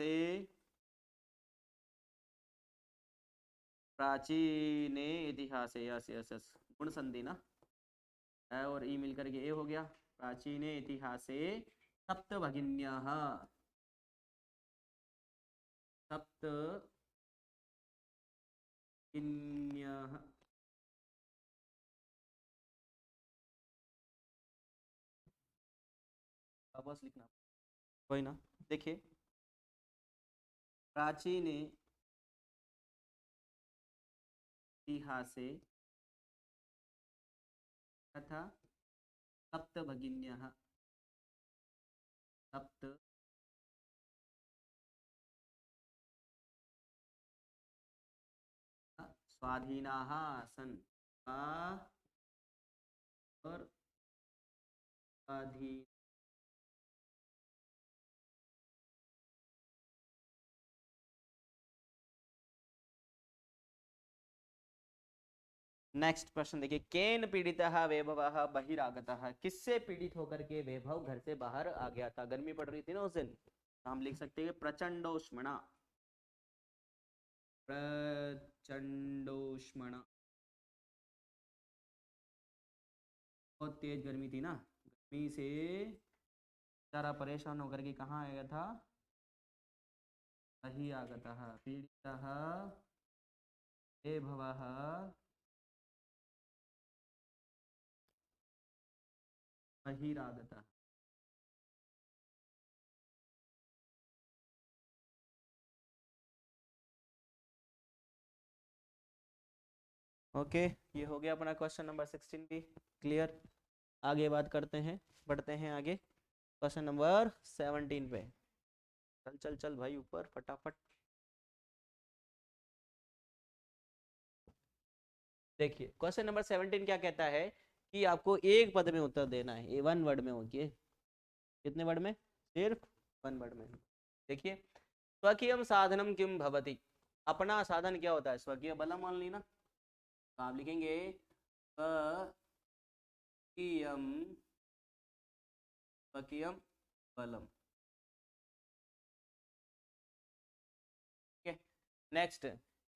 प्राचीन इतिहास, यस यस यस, गुण संधि ना, है और ई मिलकर के ए हो गया। प्राचीन इतिहासे सप्तभगिन्यः, सप्तभगिन्यः। बस लिखना कोई ना। देखिए, प्राचीन इतिहासे तथा सप्तभगिन्यः, सप्त स्वाधीनाः आसन्, और स्वाधीन। नेक्स्ट प्रश्न देखिए, केन पीड़ितः वैभवः बहिरागतः। किससे पीड़ित होकर के वैभव घर से बाहर आ गया था? गर्मी पड़ रही थी ना उस दिन, तो हम लिख सकते हैं प्रचंडोष्मणा, प्रचंडोष्मणा। बहुत तेज गर्मी थी ना, गर्मी से सारा परेशान होकर के कहाँ आया था? बहिरागतः, पीड़ितः वैभवः बहिरागतः। ओके, ये हो गया अपना क्वेश्चन नंबर 16 भी क्लियर। आगे बात करते हैं, बढ़ते हैं आगे क्वेश्चन नंबर 17 पे। चल चल चल भाई ऊपर फटाफट। देखिए क्वेश्चन नंबर 17 क्या कहता है कि आपको एक पद में उत्तर देना है, ये वन वर्ड में होगी। कितने वर्ड में? सिर्फ वन वर्ड में। देखिए, स्वकीयम साधनम किम भवति। अपना साधन क्या होता है? स्वकीय बलम मान ली ना, तो आप लिखेंगे स्वकीयम, स्वकीयम बलम। नेक्स्ट,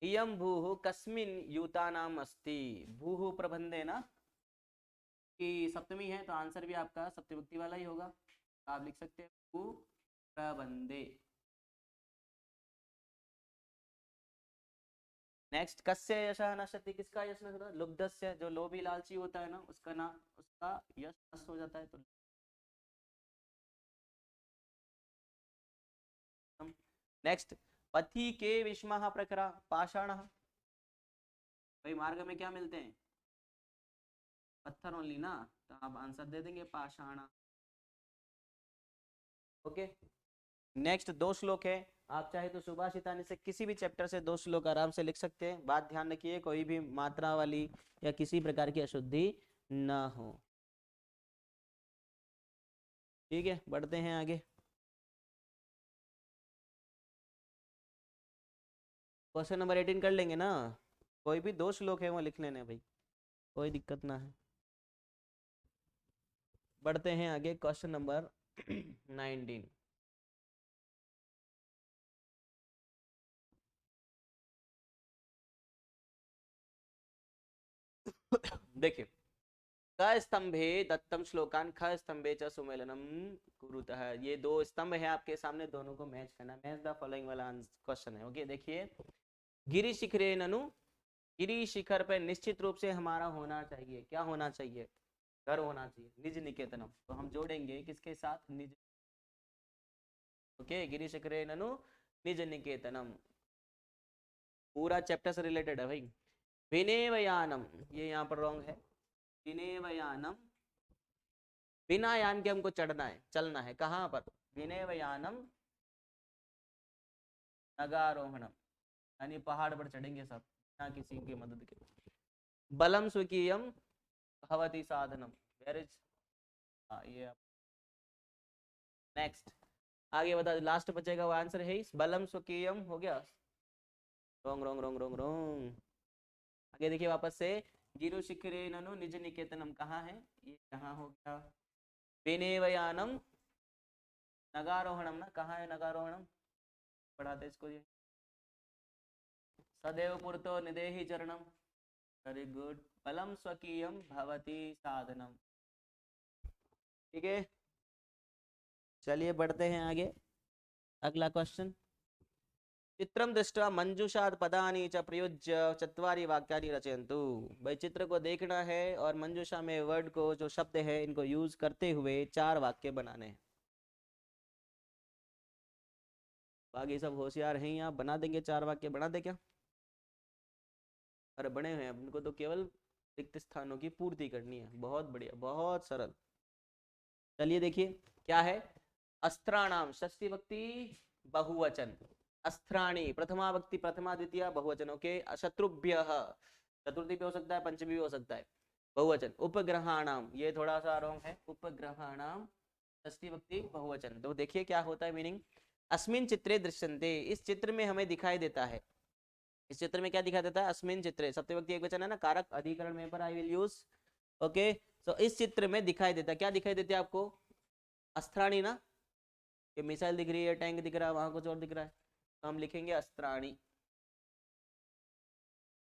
इयम भूः कस्मिन यूतानाम अस्ति। भूः प्रबंधे ना, कि सप्तमी है तो आंसर भी आपका सप्तविभक्ति वाला ही होगा। आप लिख सकते हैं भू प्रबंधे। नेक्स्ट, कस्य यशः नश्यति। किसका यश नष्ट होता है? लुब्धस्य, जो लोभी लालची होता है ना, उसका ना, उसका यश नष्ट हो जाता है। तो नेक्स्ट, पथि के विष्मः प्रखरा पाषाणः। भाई मार्ग में क्या मिलते हैं? पत्थर ओनली ना, तो आप आंसर दे देंगे पाषाण। ओके, नेक्स्ट दो श्लोक है। आप चाहे तो सुभाषितानी से किसी भी चैप्टर से 2 श्लोक आराम से लिख सकते हैं। बात ध्यान रखिए, कोई भी मात्रा वाली या किसी प्रकार की अशुद्धि ना हो। ठीक है, बढ़ते हैं आगे। क्वेश्चन नंबर 18 कर लेंगे ना, कोई भी 2 श्लोक है वो लिख लेने भाई, कोई दिक्कत ना है। बढ़ते हैं आगे, क्वेश्चन नंबर 19। देखिए, क स्तंभे दत्तम श्लोकान ख स्तंभे च सुमेलनम कुरुतः। ये 2 स्तंभ है आपके सामने, दोनों को मैच करना। मैच द फॉलोइंग वाला क्वेश्चन है। ओके, देखिए, गिरि शिखरे ननु, गिरि शिखर पे निश्चित रूप से हमारा होना चाहिए, क्या होना चाहिए, घर होना चाहिए, निज निकेतनम। तो हम जोड़ेंगे किसके साथ, निज। ओके, गिरि शिखरे ननु निज निकेतनम, पूरा चैप्टर से रिलेटेड है भाई। विनेवयानम, ये यहाँ पर रॉन्ग है। विनेवयानम, बिना यान के हमको चढ़ना है, चलना है। कहाँ पर, विनेवयानम नगारोहणम, यानी पहाड़ पर चढ़ेंगे सब बिना किसी की मदद के। बलम स्वकीयम भवती साधनम, वेर इज, ये नेक्स्ट आगे बता, लास्ट बचेगा वो आंसर है इस बलम स्वकीयम, हो गया। रोंग रोंग रोंग रोंग रोंग। आगे देखिए वापस से, गिरु शिखरे ननु निज निकेतनम कहाँ है, ये कहाँ हो गया। विनेवयानम नगारोहणम, ना कहाँ है नगारोहणम, पढ़ाते इसको ये। सदैव पुरतो निदेहि चरणम, वेरी गुड। बलम स्वकीयम भवती साधनम। ठीक है, चलिए बढ़ते हैं आगे। अगला क्वेश्चन, चित्रम दृष्ट्वा मंजूषाद पदानि च प्रयुज्य चत्वारि वाक्यानि रचयन्तु। भाई चित्र को देखना है और मंजूषा में वर्ड को, जो शब्द है, इनको यूज करते हुए 4 वाक्य बनाने हैं। बाकी सब होशियार हैं, आप बना देंगे 4 वाक्य, बना दे क्या, अरे बने हुए हैं, उनको तो केवल रिक्त स्थानों की पूर्ति करनी है। बहुत बढ़िया, बहुत सरल। चलिए देखिए क्या है, अस्त्राणाम षष्ठी भक्ति बहुवचन, अस्त्राणी प्रथमा भक्ति प्रथमा द्वितीय बहुवचन। ओके, शत्रुभ्य चतुर्थी भी हो सकता है, पंचमी भी हो सकता है, बहुवचन। उपग्रहाणाम, ये थोड़ा सा रॉन्ग है, उपग्रहाणाम षष्ठी भक्ति बहुवचन। तो देखिए क्या होता है मीनिंग, अस्मिन चित्रे दृश्यन्ते, इस चित्र में हमें दिखाई देता है। इस चित्र में क्या दिखाई देता है, अस्मिन चित्रे, सप्तमी विभक्ति एकवचन है ना, कारक अधिकरण में पर आई विल यूज। ओके, तो इस चित्र में दिखाई देता, क्या दिखाई देते है आपको, अस्त्राणी ना, ये मिसाइल दिख रही है, टैंक दिख रहा है, वहां कुछ और दिख रहा है, तो हम लिखेंगे अस्त्राणी।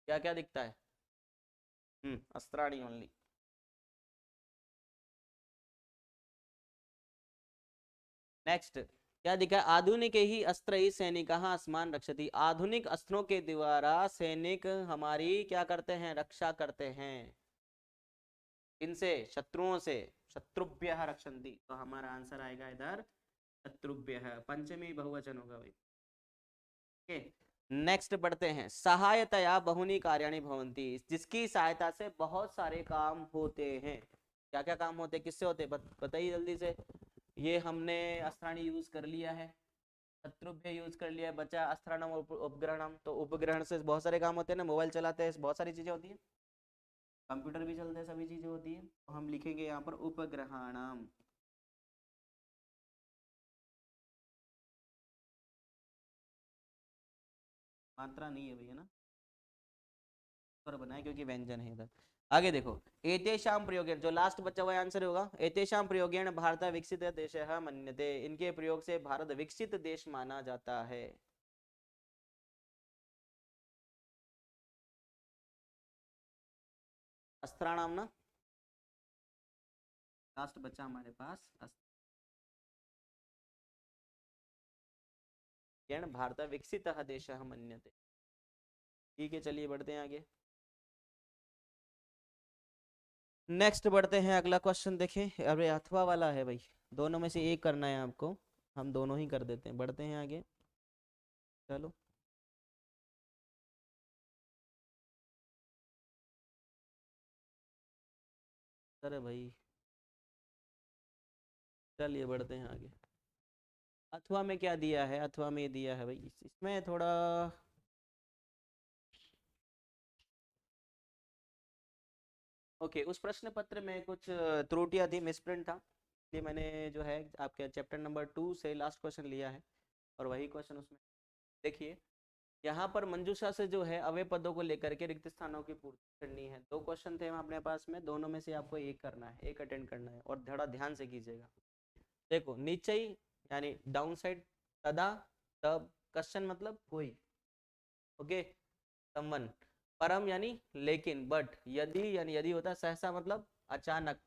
क्या क्या दिखता है, अस्त्राणी ओनली। नेक्स्ट क्या दिखा, आधुनिक ही अस्त्र ही सैनिक आसमान रक्षति, आधुनिक अस्त्रों के द्वारा सैनिक हमारी क्या करते हैं, रक्षा करते हैं। इनसे, शत्रुओं से, शत्रुभ्य रक्षन्ति, तो हमारा आंसर आएगा इधर शत्रुभ्य, पंचमी बहुवचन होगा भाई। नेक्स्ट बढ़ते हैं, सहायतया बहुनी कार्याणि भवन्ति, जिसकी सहायता से बहुत सारे काम होते हैं। क्या क्या काम होते हैं, किससे होते हैं, बताइए जल्दी से। ये हमने अस्त्राणी यूज कर लिया है, शत्रुभ्य यूज कर लिया है, बचा अस्त्राणम उपग्रहणम। तो उपग्रहण से बहुत सारे काम होते हैं ना, मोबाइल चलाते हैं, बहुत सारी चीजें होती है, कंप्यूटर भी चलते हैं, सभी चीजें होती है। तो हम लिखेंगे यहाँ पर उपग्रहणाम। मात्रा नहीं है भैया ना, पर बनाए क्योंकि व्यंजन है इधर। आगे देखो, एतेषाम प्रयोगेण, जो लास्ट बचा हुआ आंसर होगा, एतेषाम प्रयोगेण भारत विकसित देशः मन्यते, इनके प्रयोग से भारत विकसित देश माना जाता है। अस्त्राणाम ना, लास्ट बचा हमारे पास भारत विकसित देश मन्यते। ठीक है, चलिए बढ़ते हैं आगे। नेक्स्ट बढ़ते हैं, अगला क्वेश्चन देखें। अरे अथवा वाला है भाई, दोनों में से एक करना है आपको, हम दोनों ही कर देते हैं। बढ़ते हैं आगे, चलो। अरे भाई, चलिए बढ़ते हैं आगे। अथवा में क्या दिया है, अथवा में ये दिया है भाई, इसमें थोड़ा ओके, उस प्रश्न पत्र में कुछ त्रुटियां थी, मिसप्रिंट था, इसलिए मैंने जो है आपके चैप्टर नंबर 2 से लास्ट क्वेश्चन लिया है और वही क्वेश्चन उसमें। देखिए यहाँ पर मंजूषा से जो है अवय पदों को लेकर के रिक्त स्थानों की पूर्ति करनी है। 2 क्वेश्चन थे अपने पास में, दोनों में से आपको एक करना है, एक अटेंड करना है और थोड़ा ध्यान से कीजिएगा। देखो नीचे ही यानी डाउन साइड, तदा, तब, क्वेश्चन मतलब कोई, ओके, समवन, परम यानी लेकिन, बट, यदि यानी यदि होता, सहसा मतलब अचानक,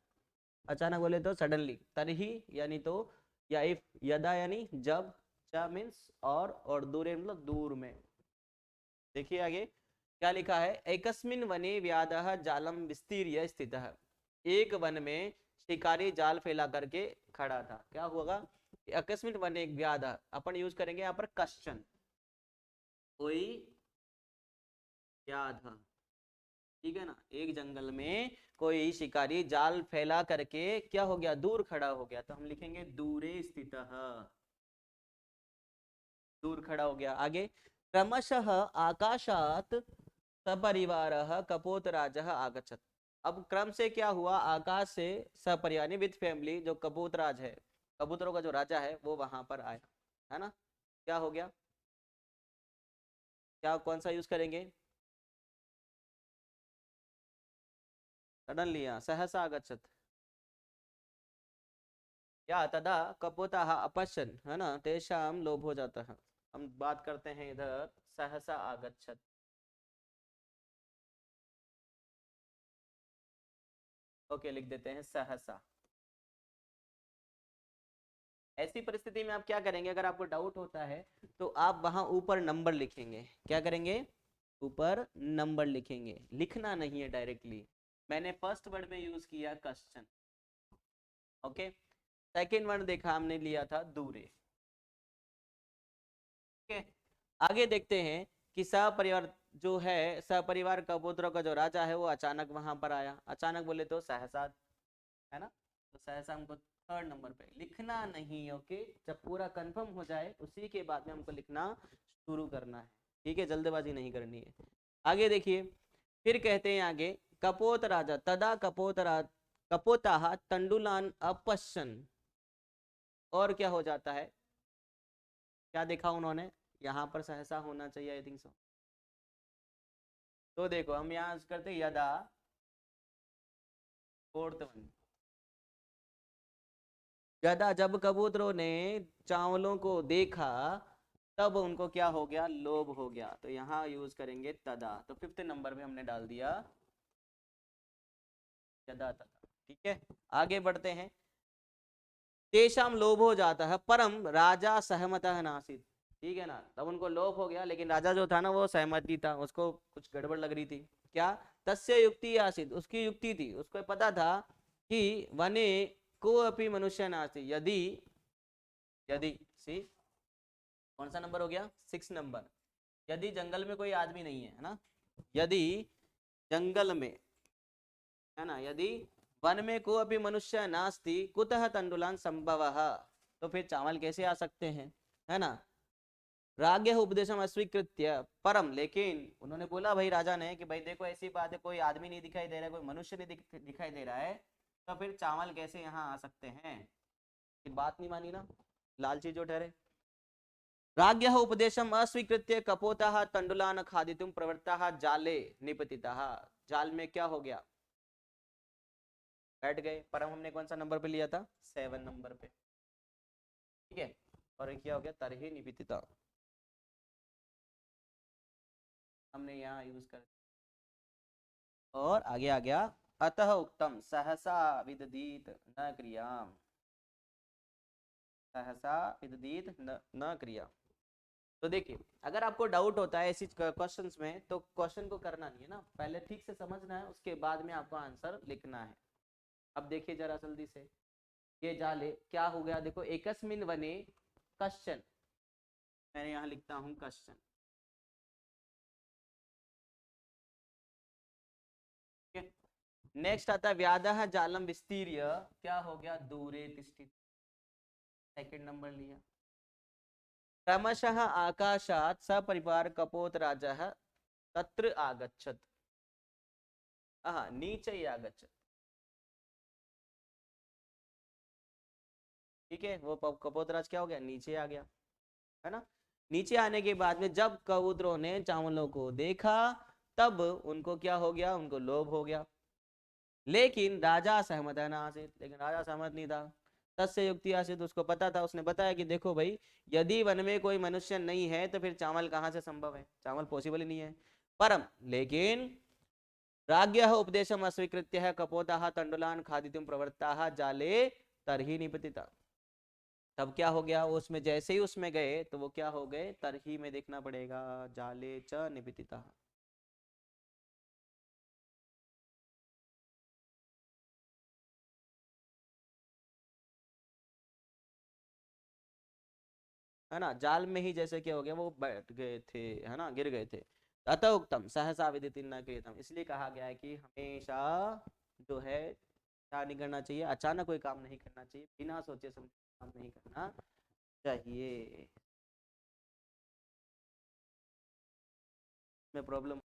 अचानक बोले तो सडनली, तरही यानी तो, या इफ, यदा यानी जब, चा मीन्स और दूरे मतलब दूर में। देखिए आगे क्या लिखा है, एकस्मिन वने व्याधः जालम विस्तीर्य स्थितः, एक वन में शिकारी जाल फैला करके खड़ा था। क्या होगा, एकस्मिन वने व्याधः, अपन यूज करेंगे यहाँ पर कश्चन, कोई व्याध, ठीक है ना, एक जंगल में कोई शिकारी जाल फैला करके क्या हो गया, दूर खड़ा हो गया, तो हम लिखेंगे दूरे स्थितः, दूर खड़ा हो गया। आगे क्रमशः आकाशात सपरिवारः कपोतराजः आगच्छत्, अब क्रम से क्या हुआ, आकाश से सपरिवार विद फैमिली, जो कबूतराज है, कबूतरों का जो राजा है वो वहां पर आया, है ना। क्या हो गया, क्या कौन सा यूज करेंगे, सडनली, सहसा आगच्छत्, या तदा कपोताः अपश्यन्, है ना, तेषां लोभ हो जाता है। हम बात करते हैं इधर सहसा आगच्छत्, ओके लिख देते हैं सहसा। ऐसी परिस्थिति में आप क्या करेंगे, अगर आपको डाउट होता है तो आप वहां ऊपर नंबर लिखेंगे, क्या करेंगे, ऊपर नंबर लिखेंगे, लिखना नहीं है डायरेक्टली। मैंने फर्स्ट वर्ड में यूज किया क्वेश्चन, ओके, सेकेंड वर्ड देखा हमने लिया था दूरे, ओके। आगे देखते हैं कि सपरिवार जो है, सपरिवार कबूतरों का जो राजा है वो अचानक वहां पर आया, अचानक बोले तो सहसा, है ना, तो सहसा हमको थर्ड नंबर पे लिखना नहीं, ओके, जब पूरा कंफर्म हो जाए उसी के बाद में हमको लिखना शुरू करना है, ठीक है, जल्दबाजी नहीं करनी है। आगे देखिए, फिर कहते हैं आगे, कपोत राजा तदा कपोता तंडुलान अपश्यन, और क्या हो जाता है, क्या देखा उन्होंने, यहाँ पर सहसा होना चाहिए, आई थिंक सो। तो देखो हम यहाँ करते यदा, फोर्थ वन, यदा जब कबूतरों ने चावलों को देखा तब उनको क्या हो गया, लोभ हो गया, तो यहाँ यूज करेंगे तदा, तो फिफ्थ नंबर पे हमने डाल दिया यदा तदा, ठीक है। आगे बढ़ते हैं, तेषाम लोभ हो जाता है, परम राजा सहमतः नासीत, ठीक है ना, तब उनको लोभ हो गया, लेकिन राजा जो था ना वो सहमत नहीं था, उसको कुछ गड़बड़ लग रही थी। क्या, तस्य युक्ति आसीत, उसकी युक्ति थी, उसको पता था कि वने को अपनी मनुष्य नास्ति, यदि, यदि सी, कौन सा नंबर हो गया, 6 नंबर, यदि जंगल में कोई आदमी नहीं है ना, यदि जंगल में, है ना, यदि वन में को अभी मनुष्य नास्ति कुतः तंडुलान संभवः, तो फिर चावल कैसे आ सकते हैं, है ना। राज्ञ उपदेशम अस्वीकृत्य परम, लेकिन उन्होंने बोला भाई राजा ने कि भाई देखो ऐसी बात है, कोई आदमी नहीं दिखाई दे रहा है, कोई मनुष्य नहीं दिखाई दे रहा है, तो फिर चावल कैसे यहाँ आ सकते हैं, फिर बात नहीं मानी ना, लालची जो ठहरे। राज्ञः उपदेशम अस्वीकृत्य कपोताः तंडुलान खादितुम प्रवृत्ताः जाले निपतिताः, जाल में क्या हो गया, बैठ गए। परम हमने कौन सा नंबर पे लिया था, 7 नंबर पे, ठीक है, और क्या हो गया, तरही निपतिता, हमने यहाँ यूज कर, और आगे आ गया, अतः उक्तम सहसा विदधीत न क्रियाम, सहसा विदधीत न क्रिया। तो देखिए अगर आपको डाउट होता है ऐसी क्वेश्चंस में तो क्वेश्चन को करना नहीं है ना, पहले ठीक से समझना है, उसके बाद में आपको आंसर लिखना है। अब देखिए जरा जल्दी से, ये जाले क्या हो गया, देखो एकस्मिन वने क्वेश्चन, मैंने यहाँ लिखता हूँ क्वेश्चन, नेक्स्ट आता है व्याधः जालम विस्तीर्य, क्या हो गया, दूरे तिष्ठित, सेकंड नंबर लिया। क्रमशः आकाशात् सपरिवार कपोतराजः तत्र आगच्छत्। नीचे ही आगच्छत्। ठीक है, वो कपोतराज क्या हो गया, नीचे आ गया, है ना। नीचे आने के बाद में जब कबूतरों ने चावलों को देखा, तब उनको क्या हो गया, उनको लोभ हो गया। लेकिन राजा सहमत है ना आसित, लेकिन राजा सहमत नहीं था। तस्य युक्ति आसित, उसको पता था, उसने बताया कि देखो भाई, यदि वन में कोई मनुष्य नहीं है तो फिर चावल कहाँ से संभव है, चावल पॉसिबल ही नहीं है। परम लेकिन राज्ञः उपदेशम अस्वीकृत्य कपोताः तंडुलान खादितुम प्रवृत्ताः जाले तरही निपतिता। तब क्या हो गया, उसमें जैसे ही उसमें गए तो वो क्या हो गए, तरही में देखना पड़ेगा, जाले च निपतिता। है ना, जाल में ही जैसे क्या हो गया, वो बैठ गए थे, है ना, गिर गए थे। अतः उत्तम सहसा विदित न क्रियतम, इसलिए कहा गया है कि हमेशा जो है क्या नहीं करना चाहिए, अचानक कोई काम नहीं करना चाहिए, बिना सोचे समझे काम नहीं करना चाहिए। में प्रॉब्लम।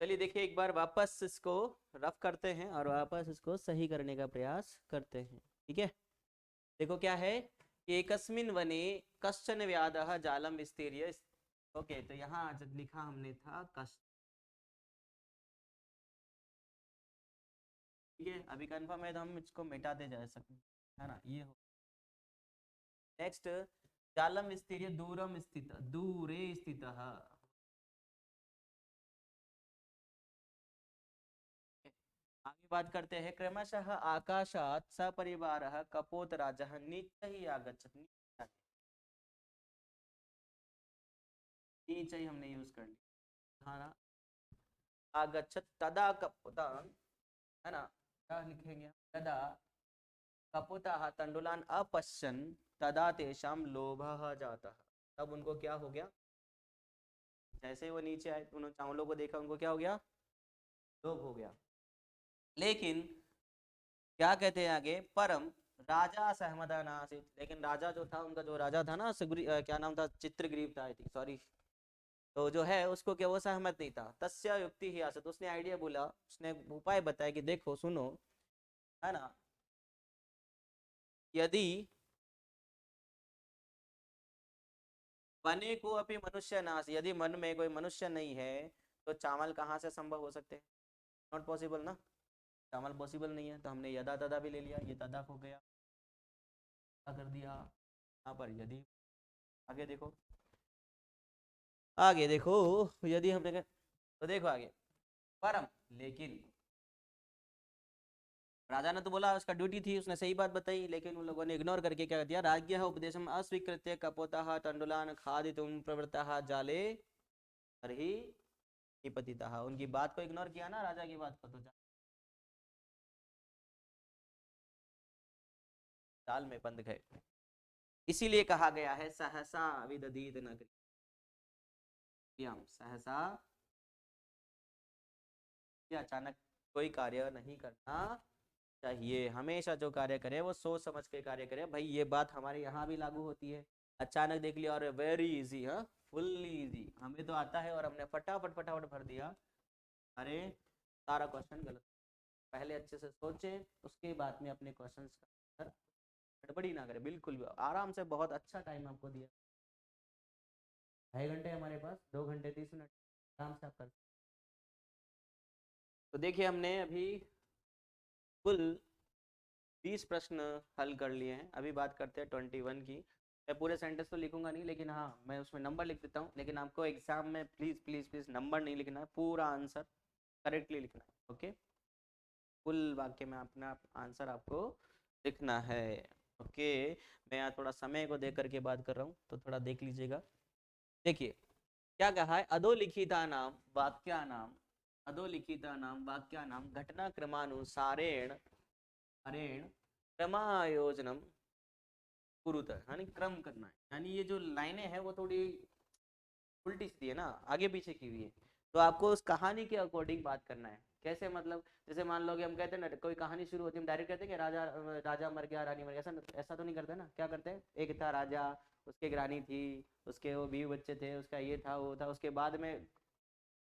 चलिए देखिए, एक बार वापस इसको रफ करते हैं और वापस इसको सही करने का प्रयास करते हैं। ठीक है, देखो क्या है कि एकस्मिन वने कश्चन व्याधः जालम विस्तीर्य। ओके, तो यहाँ जब लिखा हमने था कश्च, ठीक है, अभी कंफर्म है तो हम इसको मिटाते जा सकते हैं, है ना, ये हो। नेक्स्ट, जालम विस्तीर्य दूरम स्थित, दूरे स्थितः। आगे बात करते हैं, क्रमशः आकाशात् सपरिवारः कपोतराजः नीचैः आगच्छत्। नीचे हमने यूज कर लिया, हाँ ना। आगच्छत् तदा कपोतान्, है ना, क्या लिखेंगे, तदा कपोताः तंडुलान अपश्यन् तदा तेषां लोभः जातः। तब उनको क्या हो गया, जैसे ही वो नीचे आए, उन्होंने चावलों को देखा, उनको क्या हो गया, लोभ हो गया। लेकिन क्या कहते हैं आगे, परम राजा सहमता नासीत, लेकिन राजा जो था, उनका जो राजा था ना, क्या नाम था, चित्रग्रीव था आई थिंक, सॉरी। तो जो है उसको क्या, वो सहमत नहीं था। तस्य युक्ति ही आसत, उसने आइडिया बोला, उसने उपाय बताया कि देखो सुनो, है ना, यदि वने को अपनी मनुष्य नाश, यदि मन में कोई मनुष्य नहीं है तो चावल कहाँ से संभव हो सकते हैं, नॉट पॉसिबल ना। चावल पॉसिबल नहीं है, तो हमने यदा तदा भी ले लिया, ये तदा हो गया, क्या कर दिया यहाँ पर यदि। आगे देखो, आगे देखो, यदि हमने तो देखो आगे, परम लेकिन राजा ने तो बोला, उसका ड्यूटी थी, उसने सही बात बताई, लेकिन उन लोगों ने इग्नोर करके क्या कर दिया, राज्ञ उपदेशम अस्वीकृत्य कपोताः तंडुलान खादितुम प्रवृत्ताः जाले तर्हि निपतिताः। उनकी बात को इग्नोर किया ना, राजा की बात को, तो जाल में बंद गए। इसीलिए कहा गया है सहसा विदधीत नगरी, सहसा या अचानक कोई कार्य नहीं करना चाहिए, हमेशा जो कार्य करे वो सोच समझ के कार्य करे। भाई ये बात हमारे यहाँ भी लागू होती है, अचानक देख लिया और वेरी इजी, हाँ फुल्ली इजी, हमें तो आता है और हमने फटाफट फटाफट भर दिया, अरे सारा क्वेश्चन गलत। पहले अच्छे से सोचे, उसके बाद में अपने क्वेश्चन का गड़बड़ी ना करे, बिल्कुल भी आराम से, बहुत अच्छा टाइम आपको दिया, 2.5 घंटे हमारे पास, 2 घंटे 30 मिनट आराम से आप कर। तो देखिए हमने अभी कुल 20 प्रश्न हल कर लिए हैं। अभी बात करते हैं 21 की। मैं पूरे सेंटेंस तो लिखूंगा नहीं, लेकिन हाँ मैं उसमें नंबर लिख देता हूँ, लेकिन आपको एग्जाम में प्लीज प्लीज प्लीज नंबर नहीं लिखना है, पूरा आंसर करेक्टली लिखना है। ओके, कुल वाक्य में अपना आंसर आपको लिखना है। ओके, मैं यहाँ थोड़ा समय को देख करके बात कर रहा हूँ, तो थोड़ा देख लीजिएगा। देखिए क्या कहा है, अधोलिखिता नाम वाक्या नाम, अधोलिखिता नाम वाक्या नाम घटना क्रमानुसारेण अरेण क्रमायोजनम कुरुत, यानी क्रम करना है, यानी ये जो लाइनें हैं वो थोड़ी उल्टी सीधी है ना, आगे पीछे की हुई है, तो आपको उस कहानी के अकॉर्डिंग बात करना है। कैसे मतलब, जैसे मान लो कि हम कहते हैं ना कोई कहानी शुरू होती है, हम डायरेक्ट कहते हैं कि राजा राजा मर गया रानी मर गया, ऐसा तो नहीं करते ना। क्या करते हैं, एक था राजा, उसकी एक रानी थी, उसके वो 20 बच्चे थे, उसका ये था वो था, उसके बाद में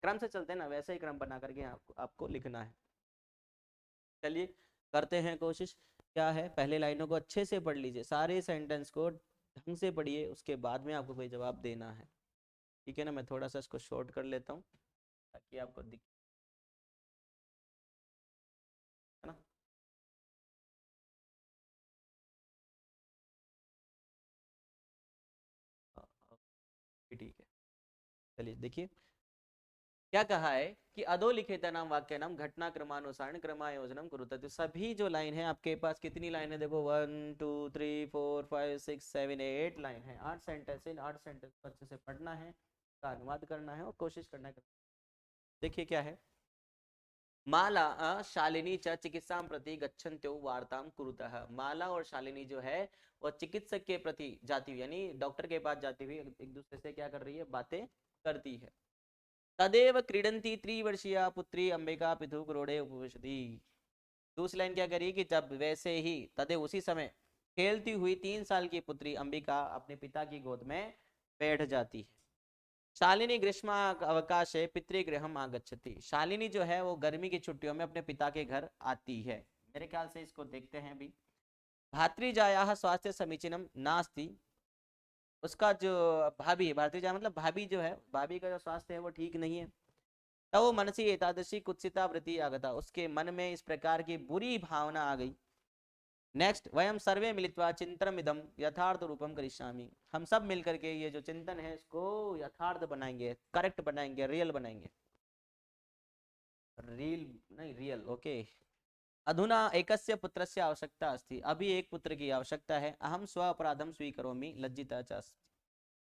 क्रम से चलते हैं ना, वैसे ही क्रम बना करके आपको लिखना है। चलिए करते हैं कोशिश। क्या है, पहले लाइनों को अच्छे से पढ़ लीजिए, सारे सेंटेंस को ढंग से पढ़िए, उसके बाद में आपको कोई जवाब देना है। ठीक है ना, मैं थोड़ा सा इसको शॉर्ट कर लेता हूँ ताकि आपको दिख, है ना। ठीक है, चलिए देखिए क्या कहा है कि अधोलिखित नाम वाक्य नाम घटना क्रमानुसार क्रमायोजनम कुरुते। तो सभी जो लाइन है आपके पास, कितनी लाइन है देखो, 1 2 3 4 5 6 7 8 लाइन है, 8 सेंटेंस। इन 8 सेंटेंस को अच्छे से पढ़ना है, का अनुवाद करना है और कोशिश करना है। देखिए क्या है, माला शालिनी च चिकित्सा प्रति गच्छन्त्यो वार्तां कुरुतः। माला और शालिनी जो है वो चिकित्सक के प्रति जाती हुई, यानी डॉक्टर के पास जाती हुई एक दूसरे से क्या कर रही है, बातें करती है। तदेव क्रीडंती त्रिवर्षीया पुत्री अंबिका पितु क्रोड़े उपविशति। दूसरी लाइन क्या करी कि जब वैसे ही तदेव उसी समय खेलती हुई 3 साल की पुत्री अंबिका अपने पिता की गोद में बैठ जाती है। शालिनी ग्रीष्म अवकाशे पितृगृहम आगच्छति। शालिनी जो है वो गर्मी की छुट्टियों में अपने पिता के घर आती है। मेरे ख्याल से इसको देखते हैं अभी। भात्रिजाया स्वास्थ्य समीचीनम नास्ति। उसका जो भाभी, भात्रिजा मतलब भाभी जो है, भाभी का जो स्वास्थ्य है वो ठीक नहीं है। तब वो मनसी एतादृशी कुत्सिता वृत्ति आगता, उसके मन में इस प्रकार की बुरी भावना आ गई। नेक्स्ट, वयम सर्वे मिलित्वा चिंतनम इदम यथार्थ रूपम करिष्यामि। हम सब मिलकर के ये जो चिंतन है इसको यथार्थ बनाएंगे, करेक्ट बनाएंगे, रियल बनाएंगे। रियल नहीं, रियल, ओके। अधुना एकस्य पुत्रस्य आवश्यकता अस्ति। अभी एक पुत्र की आवश्यकता है। अहम स्व अपराधम स्वीकरोमि लज्जिता च अस्मि।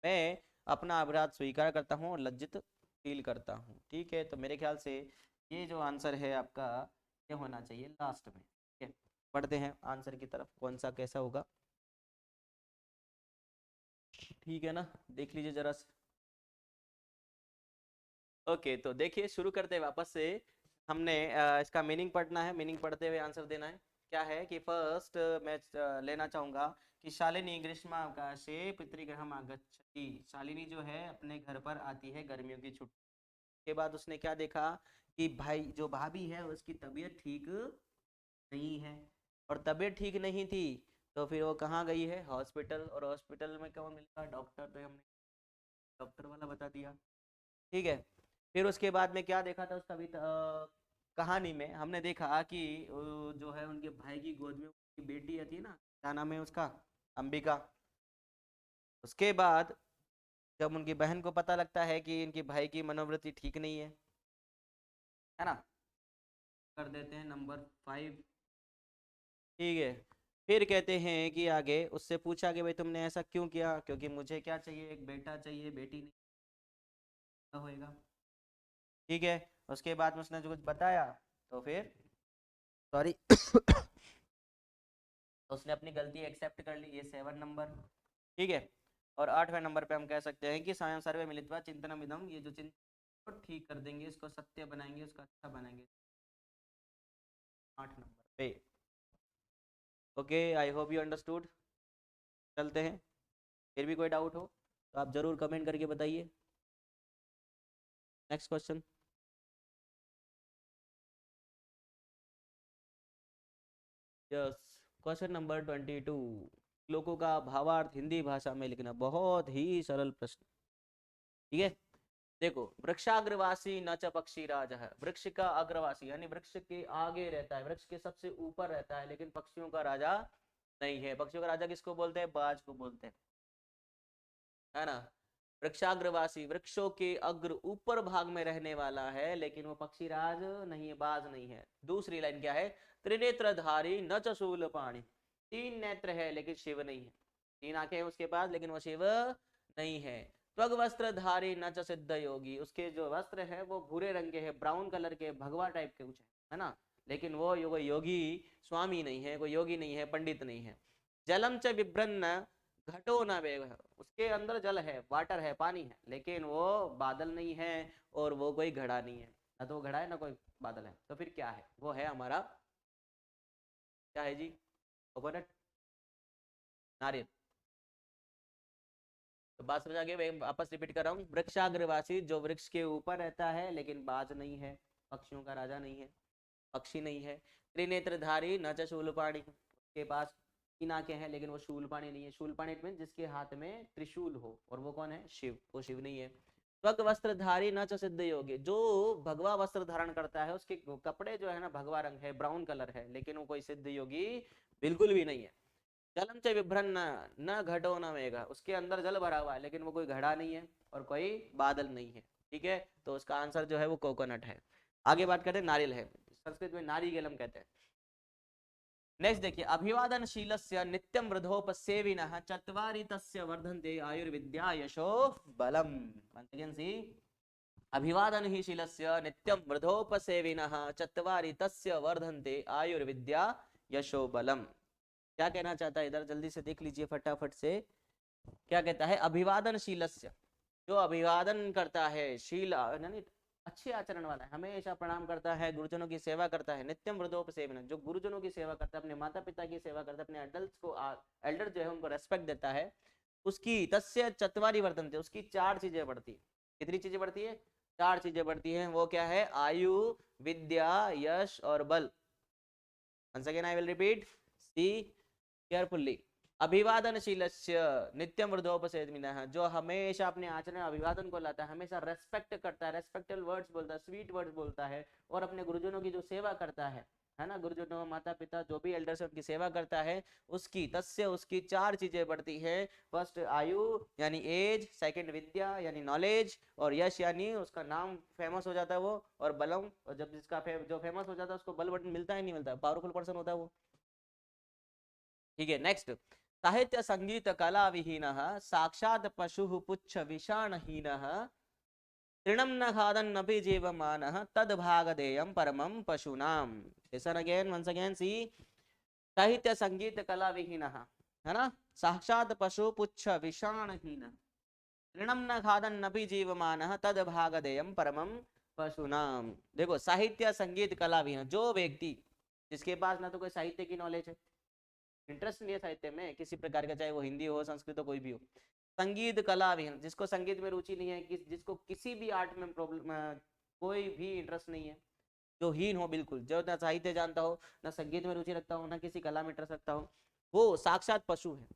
मैं अपना अपराध स्वीकार करता हूँ और लज्जित फील करता हूँ। ठीक है, तो मेरे ख्याल से ये जो आंसर है आपका, ये होना चाहिए लास्ट में। ठीक है, पढ़ते हैं आंसर की तरफ, कौन सा कैसा होगा। ठीक है ना, देख लीजिए जरा से। ओके, तो देखिए शुरू करते हैं वापस से। हमने इसका मीनिंग पढ़ना है, मीनिंग पढ़ते हुए आंसर देना है। क्या है कि फर्स्ट मैं लेना चाहूंगा कि शालिनी ग्रीष्मावकाशे पितृगृहम आगच्छति। शालिनी जो है अपने घर पर आती है गर्मियों की छुट्टी के बाद। उसने क्या देखा कि भाई जो भाभी है उसकी तबीयत ठीक नहीं है, और तबीयत ठीक नहीं थी तो फिर वो कहाँ गई है, हॉस्पिटल। और हॉस्पिटल में कौन मिलता है, डॉक्टर। तो हमने डॉक्टर वाला बता दिया। ठीक है, फिर उसके बाद में क्या देखा था उस कहानी में हमने देखा कि जो है उनके भाई की गोद में उनकी बेटी थी ना, क्या नाम है उसका, अंबिका। उसके बाद जब उनकी बहन को पता लगता है कि इनकी भाई की मनोवृत्ति ठीक नहीं है ना, कर देते हैं नंबर 5। ठीक है, फिर कहते हैं कि आगे उससे पूछा कि भाई तुमने ऐसा क्यों किया, क्योंकि मुझे क्या चाहिए, एक बेटा चाहिए, बेटी नहीं होएगा। ठीक है, उसके बाद में उसने जो कुछ बताया तो फिर सॉरी तो उसने अपनी गलती एक्सेप्ट कर ली, ये 7 नंबर। ठीक है, और 8वें नंबर पे हम कह सकते हैं कि सायं सर्वे मिलित्वा चिंतनम इदम, ये जो चिंतन को ठीक कर देंगे, इसको सत्य बनाएंगे, उसका अच्छा बनाएंगे, 8 नंबर पे। Okay, I hope you understood. चलते हैं, फिर भी कोई डाउट हो तो आप जरूर कमेंट करके बताइए। Next question. Yes, question number 22। श्लोकों का भावार्थ हिंदी भाषा में लिखना, बहुत ही सरल प्रश्न। ठीक है, देखो, वृक्षाग्रवासी न च पक्षी राज है। वृक्ष का अग्रवासी यानी वृक्ष के आगे रहता है, वृक्ष के सबसे ऊपर रहता है, लेकिन पक्षियों का राजा नहीं है। पक्षियों का राजा किसको बोलते हैं, बाज को बोलते हैं, है ना। वृक्षाग्रवासी, वृक्षों के अग्र ऊपर भाग में रहने वाला है, लेकिन वो पक्षी राज नहीं है, बाज नहीं है। दूसरी लाइन क्या है, त्रिनेत्रधारी न च शूलपाणि। 3 नेत्र है लेकिन शिव नहीं है। 3 आंखें हैं उसके पास लेकिन वो शिव नहीं है। त्वग वस्त्रधारी न च सिद्ध योगी। उसके जो वस्त्र है वो भूरे रंग के है, ब्राउन कलर के, भगवा टाइप के कुछ है ना, लेकिन वो कोई योगी स्वामी नहीं है, कोई योगी नहीं है, पंडित नहीं है। जलम च विभ्रन्न घटो न वेग। उसके अंदर जल है, वाटर है, पानी है, लेकिन वो बादल नहीं है और वो कोई घड़ा नहीं है। ना तो वो घड़ा है ना कोई बादल है, तो फिर क्या है? वो है हमारा, क्या है जी? कोकोनट, नारियल। तो बात समझ आ गई? मैं वापस रिपीट कर रहा हूँ, वृक्षाग्रवासी जो वृक्ष के ऊपर रहता है लेकिन बाज नहीं है, पक्षियों का राजा नहीं है, पक्षी नहीं है। त्रिनेत्रधारी न च शूलपाणी, के पास तीन आंखें हैं लेकिन वो शूलपाणी नहीं है। शूलपाणी मीन जिसके हाथ में त्रिशूल हो, और वो कौन है? शिव, वो शिव नहीं है। त्वग वस्त्रधारी न च सिद्ध योगी, जो भगवा वस्त्र धारण करता है उसके कपड़े जो है ना भगवा रंग है, ब्राउन कलर है, लेकिन वो कोई सिद्ध योगी बिल्कुल भी नहीं है। जलम च विभ्रन्न न घटो न मेघा, उसके अंदर जल भरा हुआ है लेकिन वो कोई घड़ा नहीं है और कोई बादल नहीं है। ठीक है, तो उसका आंसर जो है वो कोकोनट है। आगे बात करते हैं, नारियल है, संस्कृत में नारिकेलम कहते हैं। नेक्स्ट देखिए, अभिवादनशीलस्य नित्यं वृद्धोपसेविनः चत्वारि तस्य वर्धन्ते आयुर्विद्या यशो बलम। once again see, अभिवादनशीलस्य नित्यं वृद्धोपसेविनः चत्वारि तस्य वर्धन्ते आयुर्विद्या यशो बलम। क्या कहना चाहता है इधर, जल्दी से देख लीजिए फटाफट से। क्या कहता है? अभिवादनशीलस्य, जो अभिवादन करता है, शील यानी अच्छे आचरण वाला है, हमेशा प्रणाम करता है, गुरुजनों की सेवा करता है। नित्यम वृद्धोपसेवन, जो गुरुजनों की सेवा करता है, अपने माता पिता की सेवा करता है, अपने एडल्ट को, एल्डर जो है उनको रेस्पेक्ट देता है, उसकी तस्य चत्वारी वर्तनते, उसकी चार चीजें बढ़ती है। कितनी चीजें बढ़ती है? चार चीजें बढ़ती हैं। वो क्या है? आयु, विद्या, यश और बल। once again I will repeat, see carefully, अभिवादनशीलस्य नित्यम वृद्धोपसेविनः, जो हमेशा अपने आचरण में अभिवादन को लाता है, हमेशा रेस्पेक्ट करता है, रेस्पेक्टफुल वर्ड्स बोलता है, स्वीट वर्ड्स बोलता है, और अपने गुरुजनों की जो सेवा करता है ना, गुरुजनों, माता पिता जो भी एल्डर्स है उनकी सेवा करता है, उसकी तस्य, उसकी चार चीजें बढ़ती है। फर्स्ट आयु यानी एज, सेकंड विद्या यानी नॉलेज, और यश यानी उसका नाम फेमस हो जाता है वो, और बलम, और जब जिसका जो फेमस हो जाता है उसको बल बटन मिलता है नहीं मिलता, पावरफुल पर्सन होता है वो। ठीक है, नेक्स्ट, साहित्य संगीत कला विहीन साक्षात पशु पुच्छ विषाणहीन तृणम न खादन्नपि जीवमानः तद भागधेयं परमं पशूनाम। लिसन अगेन, वंस अगेन सी, साहित्य संगीत कला विहीन है ना, साक्षात पशु पुच्छ विषाणहीन तृणम न खादन्नपि जीवमानः तद भागधेयं परमं पशूनाम। देखो, साहित्य संगीत कला विहीन, जो व्यक्ति जिसके पास ना तो कोई साहित्य की नॉलेज है, इंटरेस्ट नहीं है साहित्य में किसी प्रकार का, चाहे वो हिंदी हो, संस्कृत हो, कोई भी हो, संगीत कला विहीन, जिसको संगीत में रुचि नहीं है, जिसको किसी भी आर्ट में प्रॉब्लम, कोई भी इंटरेस्ट नहीं है, जो हीन हो बिल्कुल, जो ना साहित्य जानता हो, ना संगीत में रुचि रखता हो, ना किसी कला में इंटरेस्ट रखता हो, वो साक्षात पशु है।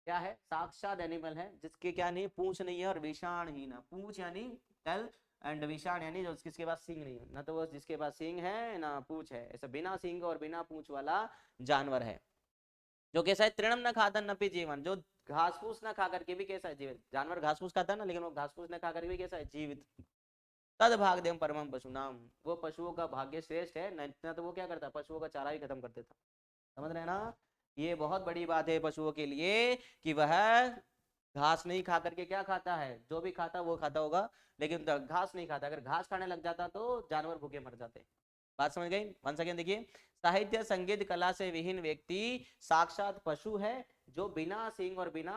क्या है? साक्षात एनिमल है, जिसके क्या नहीं, पूंछ नहीं है, और विषाणहीन, पूंछ यानी टेल, एंड विषाण यानी जो जिसके पास सींग नहीं है, ना तो वो जिसके पास सींग है ना पूंछ है, ऐसा बिना सींग और बिना पूंछ वाला जानवर है। जो कैसा है? तृणम न खादन नपि जीवन, जो घास फूस ना खा करके भी कैसा है? जीवित। जानवर घास फूस खाता है ना, लेकिन वो घास फूस ना खा करके भी कैसा है? जीवित। तद भाग देम परमम पशु नाम, वो पशुओं का भाग्य श्रेष्ठ है, न तो वो क्या करता? पशुओं का चारा ही खत्म कर देता। समझ रहे हैं ना? ये बहुत बड़ी बात है पशुओं के लिए, कि वह घास नहीं खा करके क्या खाता है? जो भी खाता वो खाता होगा, लेकिन घास नहीं खाता। अगर घास खाने लग जाता तो जानवर भूखे मर जाते। बात समझ गई? वंस अगेन देखिए, साहित्य संगीत कला से विहीन व्यक्ति साक्षात पशु है, जो बिना सींग और बिना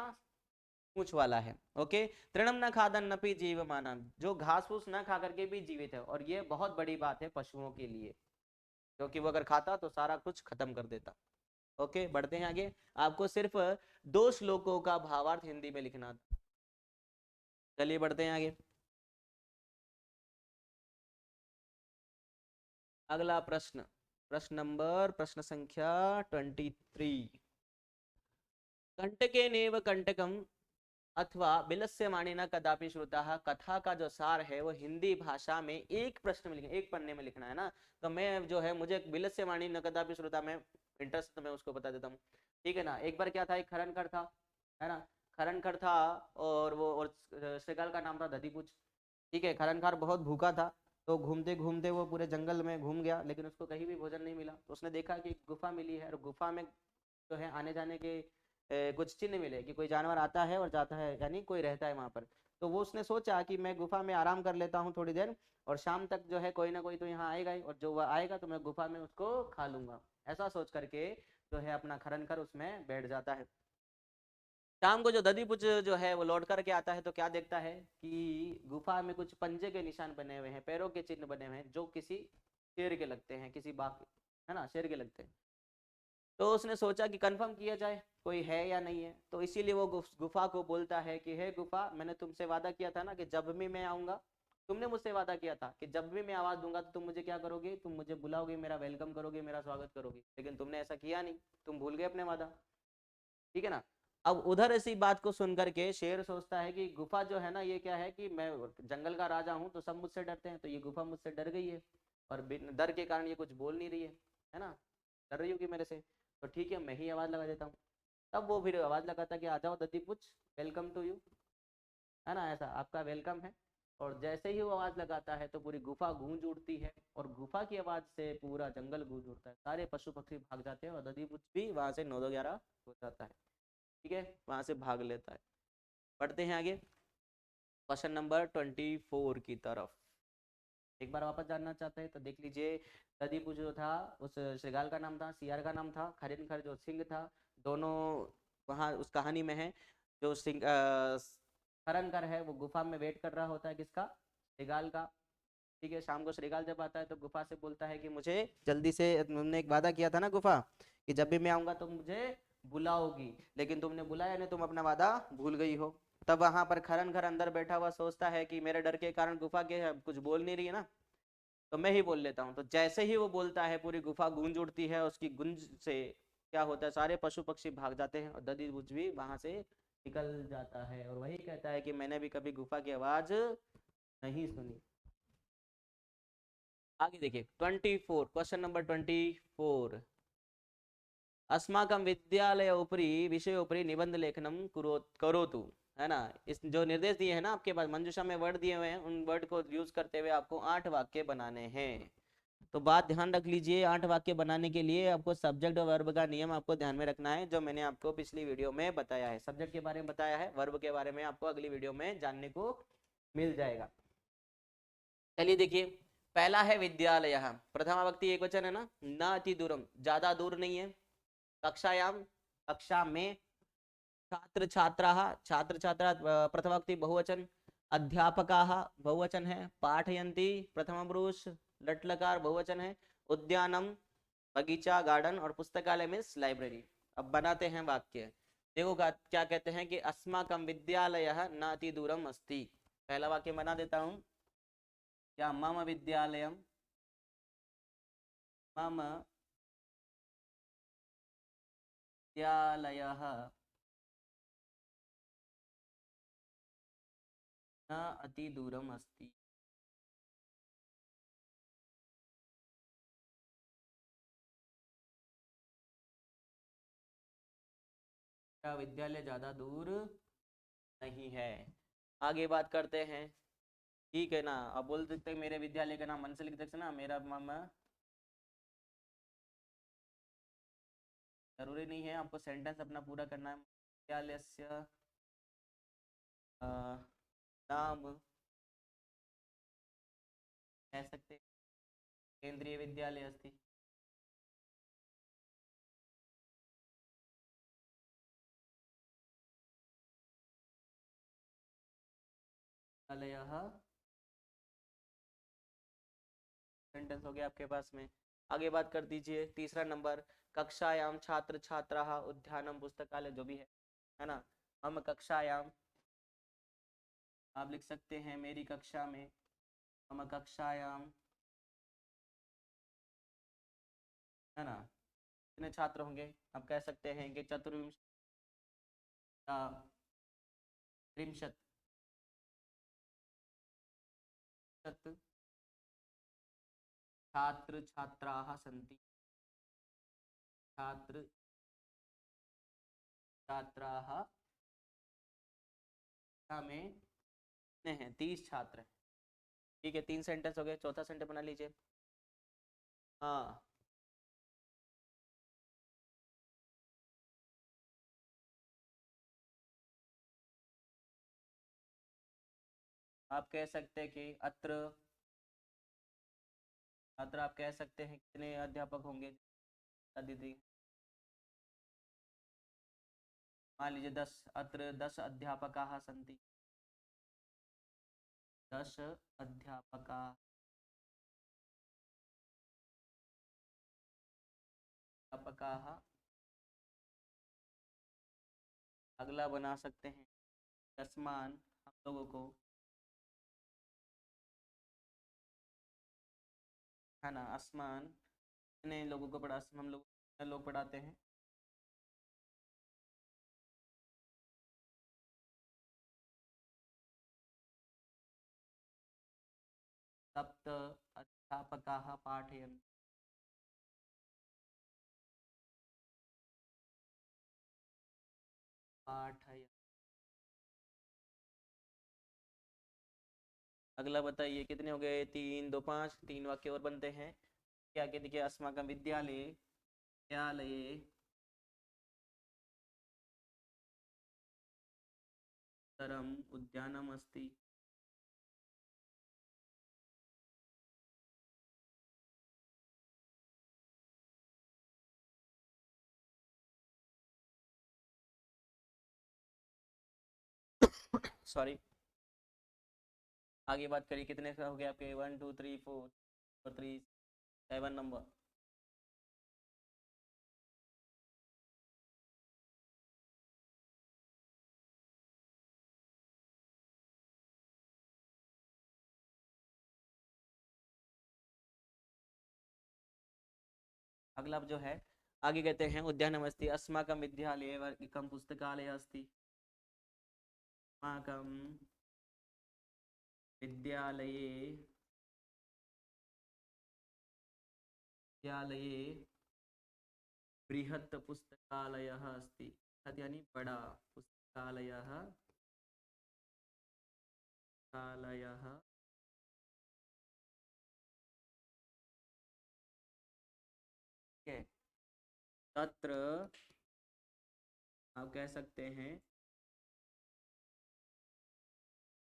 पूंछ वाला है। ओके, तृणम न खादन नपि जीव मानम, जो घास फूस न खा करके भी जीवित है, और ये बहुत बड़ी बात है पशुओं के लिए, क्योंकि वो अगर खाता तो सारा कुछ खत्म कर देता। ओके, बढ़ते हैं आगे। आपको सिर्फ दो श्लोकों का भावार्थ हिंदी में लिखना था। चलिए बढ़ते हैं आगे। अगला प्रश्न, प्रश्न संख्या 23, कंटके नेव कंटकम अथवा बिलस्य मानिना कदापि श्रुता, कथा का जो सार है वो हिंदी भाषा में एक प्रश्न में लिखना, एक पन्ने में लिखना है ना। तो मैं जो है, मुझे बिलस्य मानी न कदापि श्रुता में इंटरेस्ट, तो मैं उसको बता देता हूँ। ठीक है ना। एक बार क्या था, एक खरनखर था, है ना, खरनखर था, और वो, और श्रीकाल का नाम था दधिपुच। ठीक है, खरनखार बहुत भूखा था, तो घूमते घूमते वो पूरे जंगल में घूम गया, लेकिन उसको कहीं भी भोजन नहीं मिला। तो उसने देखा कि गुफा मिली है, और गुफा में जो है आने जाने के कुछ चिन्ह मिले, कि कोई जानवर आता है और जाता है, यानी कोई रहता है वहां पर। तो वो उसने सोचा कि मैं गुफा में आराम कर लेता हूँ थोड़ी देर, और शाम तक जो है कोई ना कोई तो यहाँ आएगा ही, और जो वह आएगा तो मैं गुफा में उसको खा लूंगा। ऐसा सोच करके जो है अपना खरनखर उसमें बैठ जाता है। शाम को जो दधीपुच जो है वो लौट करके आता है तो क्या देखता है कि गुफा में कुछ पंजे के निशान बने हुए हैं, पैरों के चिन्ह बने हुए हैं, जो किसी शेर के लगते हैं, किसी बाघ के, है ना, शेर के लगते हैं। तो उसने सोचा कि कंफर्म किया जाए कोई है या नहीं है, तो इसीलिए वो गुफा को बोलता है कि हे गुफा, मैंने तुमसे वादा किया था ना कि जब भी मैं आऊंगा, तुमने मुझसे वादा किया था कि जब भी मैं आवाज दूंगा तो तुम मुझे क्या करोगे, तुम मुझे बुलाओगे, मेरा वेलकम करोगे, मेरा स्वागत करोगे, लेकिन तुमने ऐसा किया नहीं, तुम भूल गए अपने वादा। ठीक है ना। अब उधर ऐसी बात को सुन करके शेर सोचता है कि गुफा जो है ना, ये क्या है कि मैं जंगल का राजा हूँ तो सब मुझसे डरते हैं, तो ये गुफा मुझसे डर गई है और डर के कारण ये कुछ बोल नहीं रही है ना, डर रही होगी मेरे से, तो ठीक है मैं ही आवाज लगा देता हूँ। तब वो फिर आवाज लगाता कि आ जाओ दधीपुच, वेलकम टू यू, है ना, ऐसा आपका वेलकम है। और जैसे ही वो आवाज लगाता है तो पूरी गुफा गूंज उठती है, और गुफा की आवाज से पूरा जंगल गूंज उठता है, सारे पशु पक्षी भाग जाते हैं और दधीपुच भी वहां से 9-11 हो जाता है। ठीक है, वहां से भाग लेता है। पढ़ते हैं आगे क्वेश्चन नंबर 24 की तरफ। एक बार वापस जानना चाहते हैं तो देख लीजिए, दधीपुच जो था उस श्रृगाल का नाम था, सियार का नाम था, खर जो सिंह था, दोनों वहाँ उस कहानी में है। जो सिंह खरनकर है वो गुफा में वेट कर रहा होता है, किसका, श्रृगाल का। ठीक है, शाम को श्रीकाल जब आता है तो गुफा से बोलता है कि मुझे जल्दी से, तुमने एक वादा किया था ना गुफा कि जब भी मैं आऊंगा तो मुझे बुलाओगी, लेकिन तुमने बुलाया नहीं, तुम अपना वादा भूल गई हो। तब वहां पर खरन घर अंदर बैठा हुआ सोचता है कि मेरे डर के कारण गुफा के कुछ बोल नहीं रही है ना, तो मैं ही बोल लेता हूँ। तो जैसे ही वो बोलता है पूरी गुफा गूंज उठती है, उसकी गूंज से क्या होता है, सारे पशु पक्षी भाग जाते हैं और दधीचूज भी वहां से निकल जाता है, और वही कहता है कि मैंने भी कभी गुफा की आवाज नहीं सुनी। आगे देखिए 24, क्वेश्चन नंबर 24। अस्माकं विद्यालय उपरि विषय उपरि निबंध लेखनम करोतु, है ना। इस जो निर्देश दिए हैं ना आपके पास, मंजूषा में वर्ड दिए हुए हैं, उन वर्ड को यूज करते हुए आपको 8 वाक्य बनाने हैं। तो बात ध्यान रख लीजिए, 8 वाक्य बनाने के लिए आपको सब्जेक्ट और वर्ब का नियम आपको ध्यान में रखना है, जो मैंने आपको पिछली वीडियो में बताया है। सब्जेक्ट के बारे में बताया है, वर्ब के बारे में आपको अगली वीडियो में जानने को मिल जाएगा। चलिए देखिए, पहला है विद्यालय, प्रथमा व्यक्ति एक वचन है ना, न अति दूरम, ज्यादा दूर नहीं है। कक्षायाम, कक्षा में। छात्र छात्राः, छात्र छात्रा प्रथमा व्यक्ति बहुवचन। अध्यापकाः बहुवचन है। पाठयन्ति प्रथम पुरुष लट्लकार बहुवचन है। उद्यानम बगीचा गार्डन, और पुस्तकालय मीन्स लाइब्रेरी। अब बनाते हैं वाक्य। देखो क्या कहते हैं कि अस्माकं विद्यालयः न अति दूरम अस्ति। पहला वाक्य बना देता हूं, क्या मम विद्यालयम, मम विद्यालयः न अति दूरम अस्ति। क्या विद्यालय ज्यादा दूर नहीं है। आगे बात करते हैं। ठीक है ना, अब बोल सकते हैं मेरे विद्यालय का नाम मन से लिख सकते ना, मेरा मम, जरूरी नहीं है आपको सेंटेंस अपना पूरा करना है। विद्यालय नाम कह सकते, केंद्रीय विद्यालय अस्ति। विद्यालयः सेंटेंस हो गया आपके पास में। आगे बात कर दीजिए, तीसरा नंबर, कक्षायाम छात्र छात्राः उद्यानम पुस्तकालय, जो भी है ना। हम कक्षायाम, आप लिख सकते हैं मेरी कक्षा में, हम कक्षायाम, है ना। कितने छात्र होंगे, आप कह सकते हैं कि चतुर्विंश या त्रिंशत् छात्र छात्राः सन्ति, छात्र छात्राः में कितने हैं, 30 छात्र हैं। ठीक है, 3 सेंटेंस हो गए, चौथा सेंटेंस बना लीजिए। हाँ, आप कह सकते हैं कि अत्र, अत्र आप कह सकते हैं कितने अध्यापक होंगे, दीदी। मान लीजिए 10, अत्र 10 अध्यापकाः सन्ति, 10 अध्यापकाः, अध्यापकाः। अगला बना सकते हैं अस्मान, हम लोगों को है ना, आसमान कितने लोगों को पढ़ा, हम लोग कितने लोग पढ़ाते हैं, सप्त अध्यापकाः पाठयन्, पाठयन्। अगला बताइए कितने हो गए, 3 2 5, 3 वाक्य और बनते हैं। क्या क्या देखिए, अस्माकं विद्यालये, विद्यालये तरम उद्यानम अस्ति, सॉरी। आगे बात करिए, कितने का हो गया आपके, 1 2 3 4 3 7 नंबर। अगला जो है, आगे कहते हैं उद्यानम अस्ति, अस्माकं विद्यालये एकं पुस्तकालयः अस्ति, अस्माकं विद्यालये, विद्यालये बृहत् पुस्तकालयः अस्ति, बृहत् यानी बड़ा, पुस्तकालयः, पुस्तकालयः, ठीक है। तत्र आप कह सकते हैं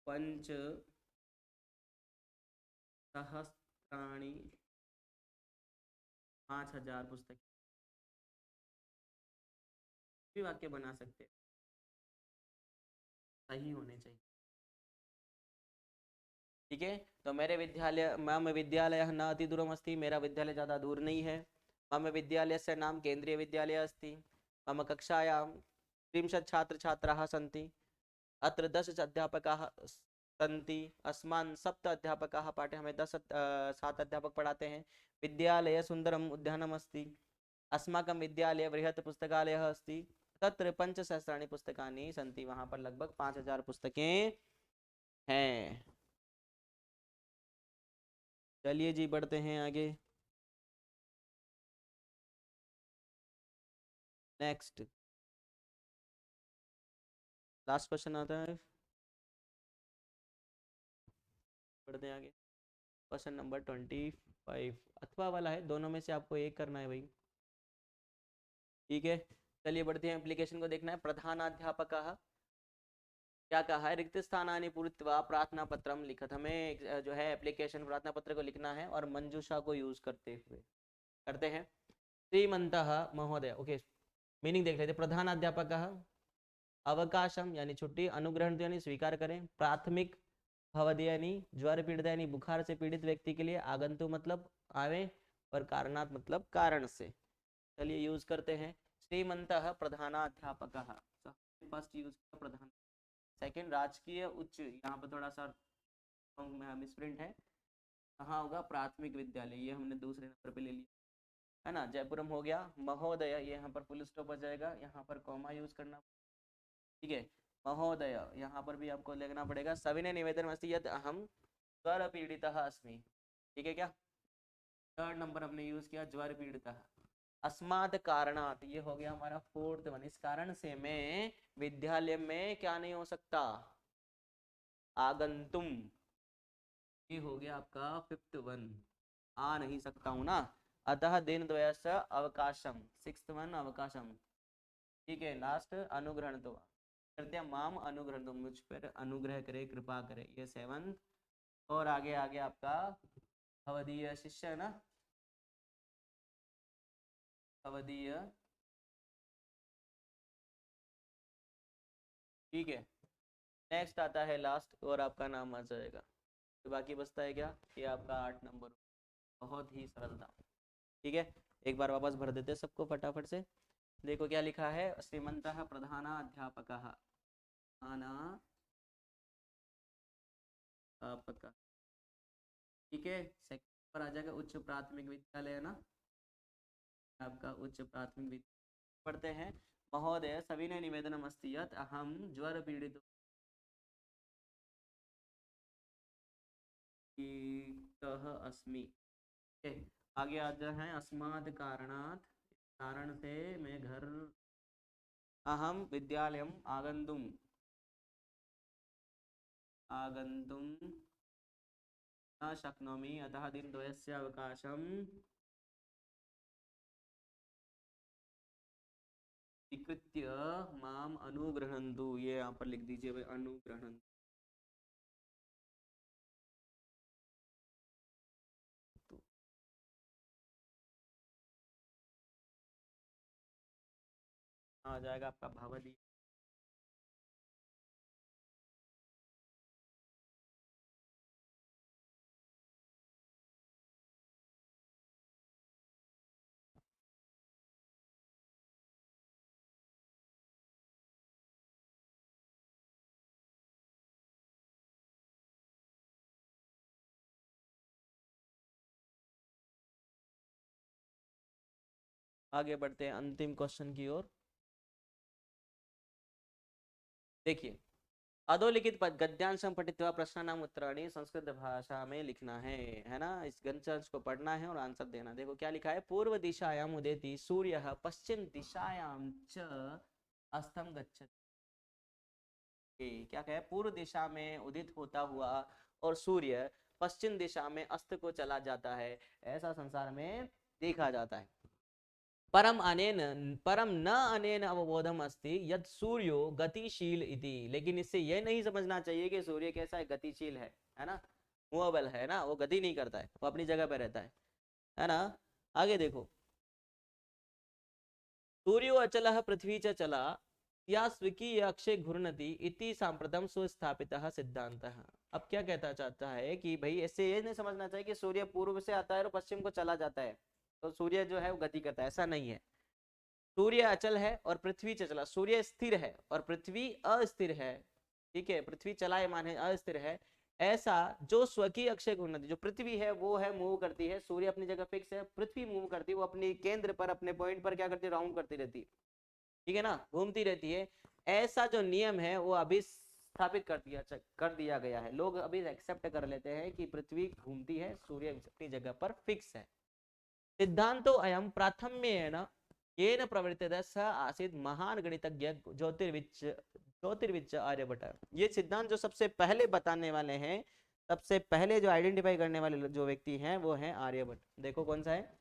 पंच सहस्राणि, 5000 पुस्तक, भी वाक्य बना सकते हैं, सही होने चाहिए। ठीक है, तो मेरे विद्यालय, मम विद्यालयः न अतिदूरम् अस्ति, मेरा विद्यालय ज़्यादा दूर नहीं है। मम विद्यालयस्य नाम केन्द्रीय विद्यालयः अस्ति, मम कक्षायां 30 छात्राः सन्ति, अत्र 10 अध्यापकाः सन्ति, अस्मान् 7 अध्यापकाः पाठे, हमें 7 अध्यापक पढ़ाते हैं। विद्यालये सुन्दरम् उद्यानम् अस्ति, अस्माकं विद्यालये बृहत् पुस्तकालयः अस्ति, तत्र 5 सहस्राणि पुस्तकानि सन्ति, वहाँ पर लगभग 5000 पुस्तकें हैं। चलिए जी, बढ़ते हैं आगे। नेक्स्ट, लास्ट क्वेश्चन आता है, बढ़ते हैं आगे। क्वेश्चन नंबर 25, अथवा वाला है, दोनों में से आपको एक करना है भाई। ठीक है, चलिए बढ़ते हैं, एप्लीकेशन को देखना है। प्रधानाध्यापकः, क्या कहा है, रिक्त स्थानानि पूरित्वा प्रार्थना पत्रम लिखत, हमें जो है एप्लीकेशन प्रार्थना पत्र को लिखना है और मंजूषा को यूज करते हुए करते हैं। श्रीमंतः महोदय, ओके, मीनिंग देख लेते। प्रधानाध्यापकः अवकाशम यानी छुट्टी, अनुग्रहण यानी स्वीकार करें, प्राथमिक भवदयानी ज्वर पीड़ित यानी बुखार से पीड़ित व्यक्ति के लिए, आगंतु मतलब आवे, और कारणात मतलब कारण से। चलिए यूज करते हैं। श्रीमंतः प्रधानाध्यापकः, फर्स्ट यूज प्रधान। सेकंड राजकीय उच्च, यहाँ पर थोड़ा सा मिसप्रिंट है, कहाँ होगा, प्राथमिक विद्यालय, ये हमने दूसरे नंबर पे ले लिया है ना। जयपुरम हो गया। महोदय, ये यहाँ पर फुल स्टॉप हो जाएगा, यहाँ पर कॉमा यूज करना, ठीक है। महोदय, यहाँ पर भी आपको लिखना पड़ेगा। सविनय निवेदन अस्ति यत् अहम ज्वर पीड़ितः अस्मि, ठीक है क्या। थर्ड नंबर हमने यूज किया ज्वर पीड़ितः। अस्मात् कारणात्, ये हो गया हमारा फोर्थ वन, इस कारण से मैं विद्यालय में क्या नहीं हो सकता, आगंतुम, ये हो गया आपका फिफ्थ वन, आ नहीं सकता हूं ना। अतः दिन द्वयस्य अवकाशम, सिक्स्थ वन अवकाशम, ठीक है। लास्ट अनुग्रहण, तो कृत्या माम अनुग्रहण, तो मुझ पर अनुग्रह करे, कृपा करे, ये सेवंथ। और आगे आगे आपका भवदीय शिष्य है ना, भवदीय ठीक है, नेक्स्ट आता है लास्ट और आपका नाम आ जाएगा। तो बाकी बचता है क्या, ये आपका 8 नंबर, बहुत ही सरल था। ठीक है, एक बार वापस भर देते हैं सबको फटाफट से। देखो क्या लिखा है, श्रीमंतः प्रधानाध्यापकः, प्रधानाध्यापकः। ठीक है, सेकंड पर आ जाएगा उच्च प्राथमिक विद्यालय, है ना, आपका उच्च प्राथमिक विद्यालय पढ़ते हैं। महोदय सभी ने निवेदनम अस्ति यत् अहम ज्वर पीड़ित अस्मि। आगे आते हैं, अस्मात् कारणात्, कारण से मैं घर, अहम विद्यालयम आगंतुम आगंतुम न शक्नोमि, अतः दिनद्वयस्य अवकाशं स्वीकृत्य माम अनुगृह्णन्तु। ये यहाँ पर लिख दीजिए भाई, अनुगृह्णन्तु। आ जाएगा आपका भवदी। आगे बढ़ते हैं अंतिम क्वेश्चन की ओर। देखिए, अधोलिखित गद्यांशम पठित्वा प्रश्नानाम उत्तराणि संस्कृत भाषा में लिखना है ना, इस गद्यांश को पढ़ना है और आंसर देना। देखो क्या लिखा है, पूर्व दिशायाम उदेति सूर्यः पश्चिम दिशायाम च अस्तम गच्छति। क्या कहे, पूर्व दिशा में उदित होता हुआ और सूर्य पश्चिम दिशा में अस्त को चला जाता है, ऐसा संसार में देखा जाता है। परम न अनेन अवबोधम अस्ति यद सूर्यो गतिशील इति। लेकिन इससे यह नहीं समझना चाहिए कि सूर्य कैसा है, गतिशील है ना, मूवेबल है ना, वो गति नहीं करता है, वो अपनी जगह पे रहता है ना। आगे देखो, सूर्यो अचलः पृथ्वी च चला या स्विकीय अक्षय घूर्णति इति सांप्रतम सुस्थापितः सिद्धांतः। अब क्या कहता चाहता है कि भाई ऐसे ये नहीं समझना चाहिए कि सूर्य पूर्व से आता है और पश्चिम को चला जाता है तो सूर्य जो है वो गति करता है, ऐसा नहीं है। सूर्य अचल है और पृथ्वी चला, सूर्य स्थिर है और पृथ्वी अस्थिर है। ठीक है, पृथ्वी चलायमान है, अस्थिर है। ऐसा जो स्वकीय अक्षय घूर्णति, जो पृथ्वी है वो है मूव करती है, सूर्य अपनी जगह फिक्स है, पृथ्वी मूव करती है, वो अपने केंद्र पर अपने पॉइंट पर क्या करती है, राउंड करती रहती है। ठीक है ना, घूमती रहती है। ऐसा जो नियम है वो अभी स्थापित कर दिया गया है। लोग अभी एक्सेप्ट कर लेते हैं कि पृथ्वी घूमती है, सूर्य अपनी जगह पर फिक्स है। सिद्धांतो अयम प्राथम्येन येन प्रवर्तितः स आसीत् महान गणितज्ञ ज्योतिर्विद आर्यभट्ट। ये सिद्धांत जो सबसे पहले बताने वाले हैं, सबसे पहले जो आइडेंटिफाई करने वाले जो व्यक्ति हैं वो है आर्यभट्ट। देखो कौन सा है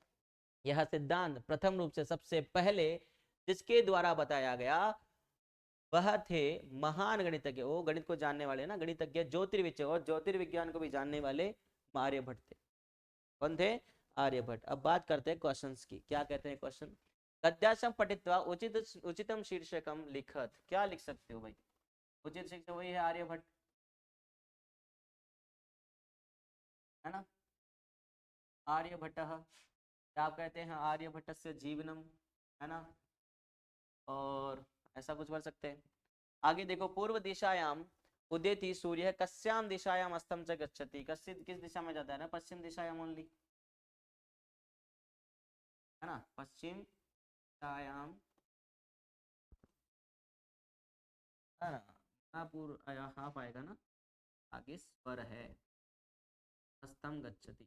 यह सिद्धांत, प्रथम रूप से सबसे पहले जिसके द्वारा बताया गया वह थे महान गणितज्ञ, वो गणित को जानने वाले ना, गणितज्ञ ज्योतिर्विद, और ज्योतिर्विज्ञान को भी जानने वाले आर्यभट्ट थे। कौन थे, आर्यभट्ट। अब बात करते हैं क्वेश्चंस की, क्या कहते हैं क्वेश्चन। गद्यांशम पठित्वा उचितम शीर्षकम लिखत। क्या लिख सकते हो भाई, उचित शीर्षक वही है आर्यभट्ट, है ना, आर्यभट्ट। आप कहते हैं आर्यभट्ट से जीवनम, है ना, और ऐसा कुछ कर सकते हैं। आगे देखो, पूर्व दिशायाम उदेति सूर्य कस्याम दिशायाम अस्तम च गच्छति। किस दिशा में जाता है ना, पश्चिम दिशायाम ओनली, है ना, पश्चिम दिशायाम, है ना, पूर्व हाफ आएगा ना, आगे स्वर है, अस्तम गच्छति।